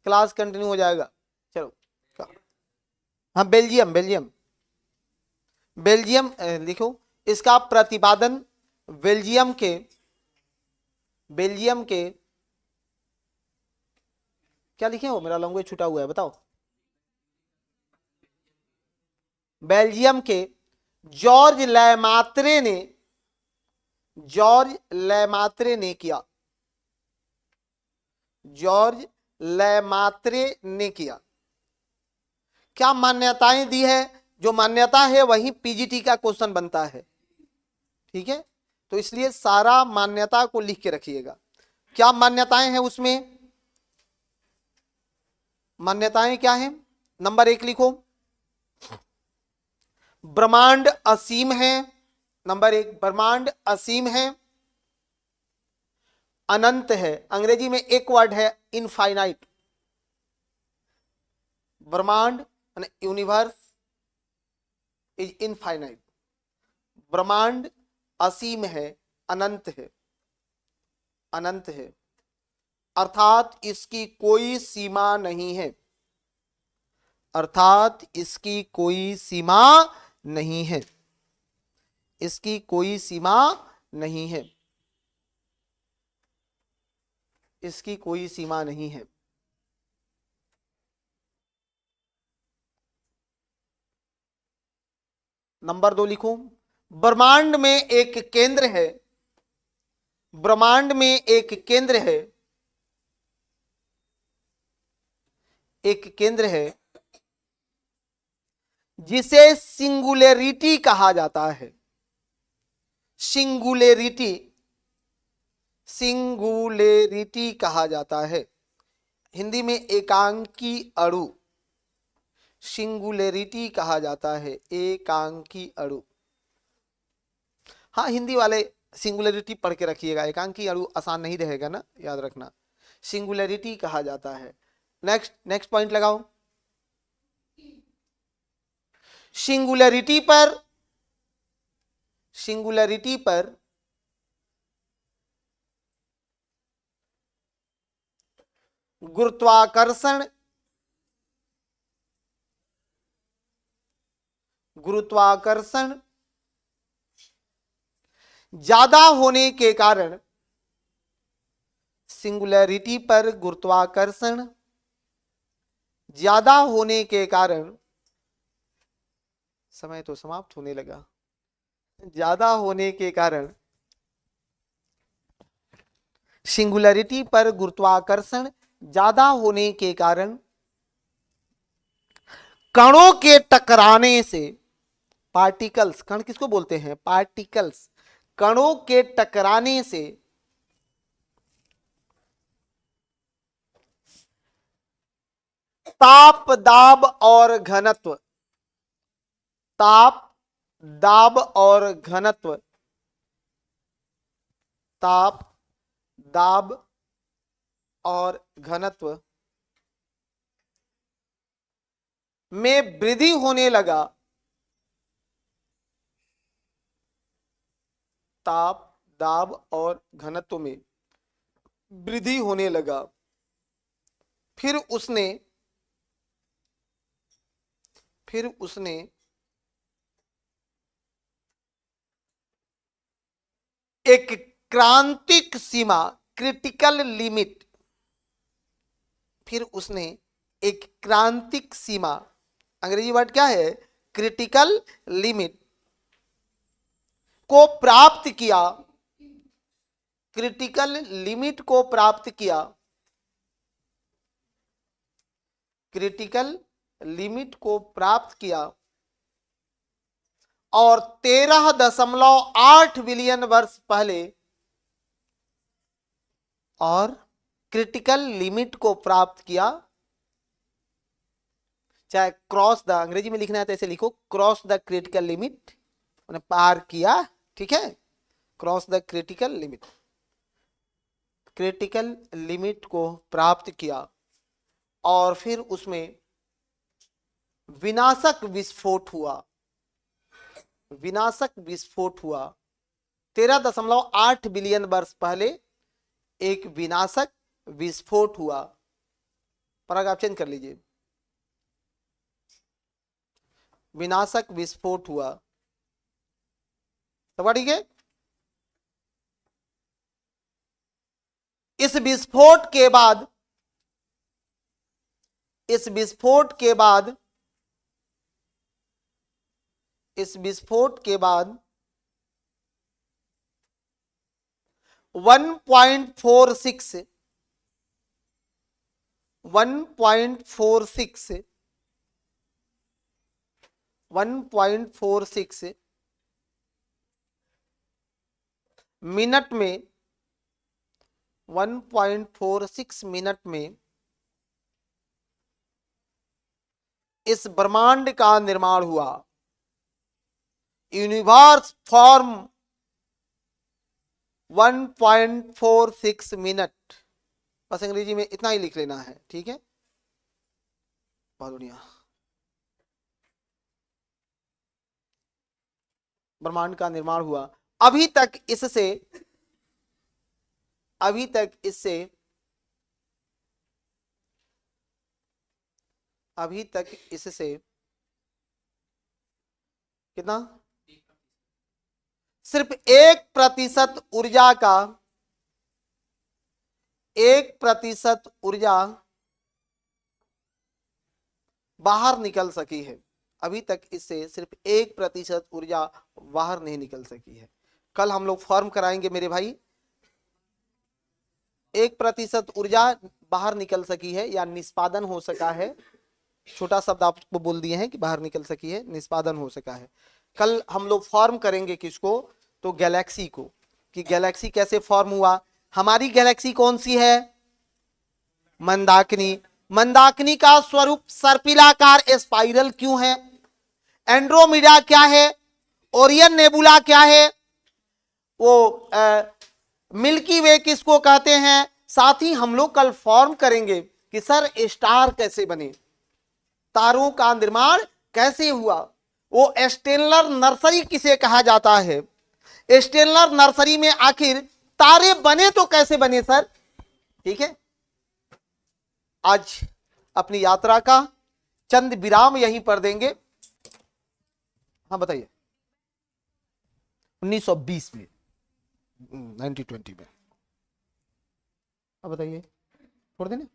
क्लास कंटिन्यू हो जाएगा। चलो, हाँ, बेल्जियम लिखो, इसका प्रतिपादन बेल्जियम के क्या लिखे हो? मेरा लैंग्वेज छूटा हुआ है, बताओ। बेल्जियम के जॉर्ज लैमात्रे ने किया। क्या मान्यताएं दी है? जो मान्यता है वही पीजीटी का क्वेश्चन बनता है, ठीक है, तो इसलिए सारा मान्यता को लिख के रखिएगा। क्या मान्यताएं हैं उसमें? मान्यताएं क्या है? नंबर 1 लिखो, ब्रह्मांड असीम है। नंबर 1, ब्रह्मांड असीम है, अनंत है। अंग्रेजी में एक वर्ड है इनफाइनाइट। ब्रह्मांड यूनिवर्स इज इनफाइनाइट, ब्रह्मांड असीम है, अनंत है। अनंत है, अर्थात इसकी कोई सीमा नहीं है, अर्थात इसकी कोई सीमा नहीं है, इसकी कोई सीमा नहीं है, इसकी कोई सीमा नहीं है। नंबर 2 लिखो, ब्रह्मांड में एक केंद्र है, ब्रह्मांड में एक केंद्र है, एक केंद्र है जिसे सिंगुलरिटी कहा जाता है, सिंगुलरिटी, सिंगुलरिटी कहा जाता है, हिंदी में एकांकी अणु, सिंगुलरिटी कहा जाता है, एकांकी अणु। हाँ, हिंदी वाले सिंगुलरिटी पढ़ के रखिएगा, एकांकी अणु आसान नहीं रहेगा ना, याद रखना, सिंगुलरिटी कहा जाता है। नेक्स्ट नेक्स्ट पॉइंट लगाओ, सिंगुलरिटी पर, सिंगुलरिटी पर गुरुत्वाकर्षण, गुरुत्वाकर्षण ज्यादा होने के कारण, सिंगुलरिटी पर गुरुत्वाकर्षण ज्यादा होने के कारण, समय तो समाप्त होने लगा, ज्यादा होने के कारण, सिंगुलरिटी पर गुरुत्वाकर्षण ज्यादा होने के कारण कणों के टकराने से, पार्टिकल्स, कण किसको बोलते हैं, पार्टिकल्स, कणों के टकराने से ताप, दाब और घनत्व, ताप, दाब और घनत्व, ताप, दाब और घनत्व में वृद्धि होने लगा, ताप, दाब और घनत्व में वृद्धि होने लगा। फिर उसने एक क्रांतिक सीमा, क्रिटिकल लिमिट, फिर उसने एक क्रांतिक सीमा, अंग्रेजी वर्ड क्या है, क्रिटिकल लिमिट को प्राप्त किया, क्रिटिकल लिमिट को प्राप्त किया, क्रिटिकल लिमिट को प्राप्त किया और 13.8 बिलियन वर्ष पहले, और क्रिटिकल लिमिट को प्राप्त किया, चाहे क्रॉस द, अंग्रेजी में लिखना है तो ऐसे लिखो, क्रॉस द क्रिटिकल लिमिट, उन्हें पार किया, ठीक है, cross the critical limit, critical limit को प्राप्त किया और फिर उसमें विनाशक विस्फोट हुआ, विनाशक विस्फोट हुआ, 13.8 बिलियन वर्ष पहले एक विनाशक विस्फोट हुआ। पैराग्राफ चेंज कर लीजिए, विनाशक विस्फोट हुआ, सब ठीक है। इस विस्फोट के बाद, इस विस्फोट के बाद, इस विस्फोट के बाद 1.46 मिनट में, 1.46 मिनट में इस ब्रह्मांड का निर्माण हुआ। यूनिवर्स फॉर्म 1.46 मिनट, बस अंग्रेजी में इतना ही लिख लेना है, ठीक है, बहुत बढ़िया। ब्रह्मांड का निर्माण हुआ। अभी तक अभी तक इससे कितना, सिर्फ 1% ऊर्जा का, 1% ऊर्जा बाहर निकल सकी है। अभी तक इससे सिर्फ 1% ऊर्जा बाहर नहीं निकल सकी है। कल हम लोग फॉर्म कराएंगे मेरे भाई, 1% ऊर्जा बाहर निकल सकी है या निष्पादन हो सका है, छोटा शब्द आपको बोल दिए हैं कि बाहर निकल सकी है, निष्पादन हो सका है। कल हम लोग फॉर्म करेंगे किसको, तो गैलेक्सी को, कि गैलेक्सी कैसे फॉर्म हुआ। हमारी गैलेक्सी कौन सी है, मंदाकिनी। मंदाकिनी का स्वरूप सर्पिलाकार स्पाइरल क्यों है, एंड्रोमीडा क्या है, ओरियन नेबुला क्या है, वो मिल्की वे किसको कहते हैं। साथ ही हम लोग कल फॉर्म करेंगे कि सर स्टार कैसे बने, तारों का निर्माण कैसे हुआ, वो स्टेलर नर्सरी किसे कहा जाता है, स्टेलर नर्सरी में आखिर तारे बने तो कैसे बने सर। ठीक है, आज अपनी यात्रा का चंद विराम यहीं पर देंगे। हाँ बताइए, 1920 में, 1920 में, अब बताइए, छोड़ देने।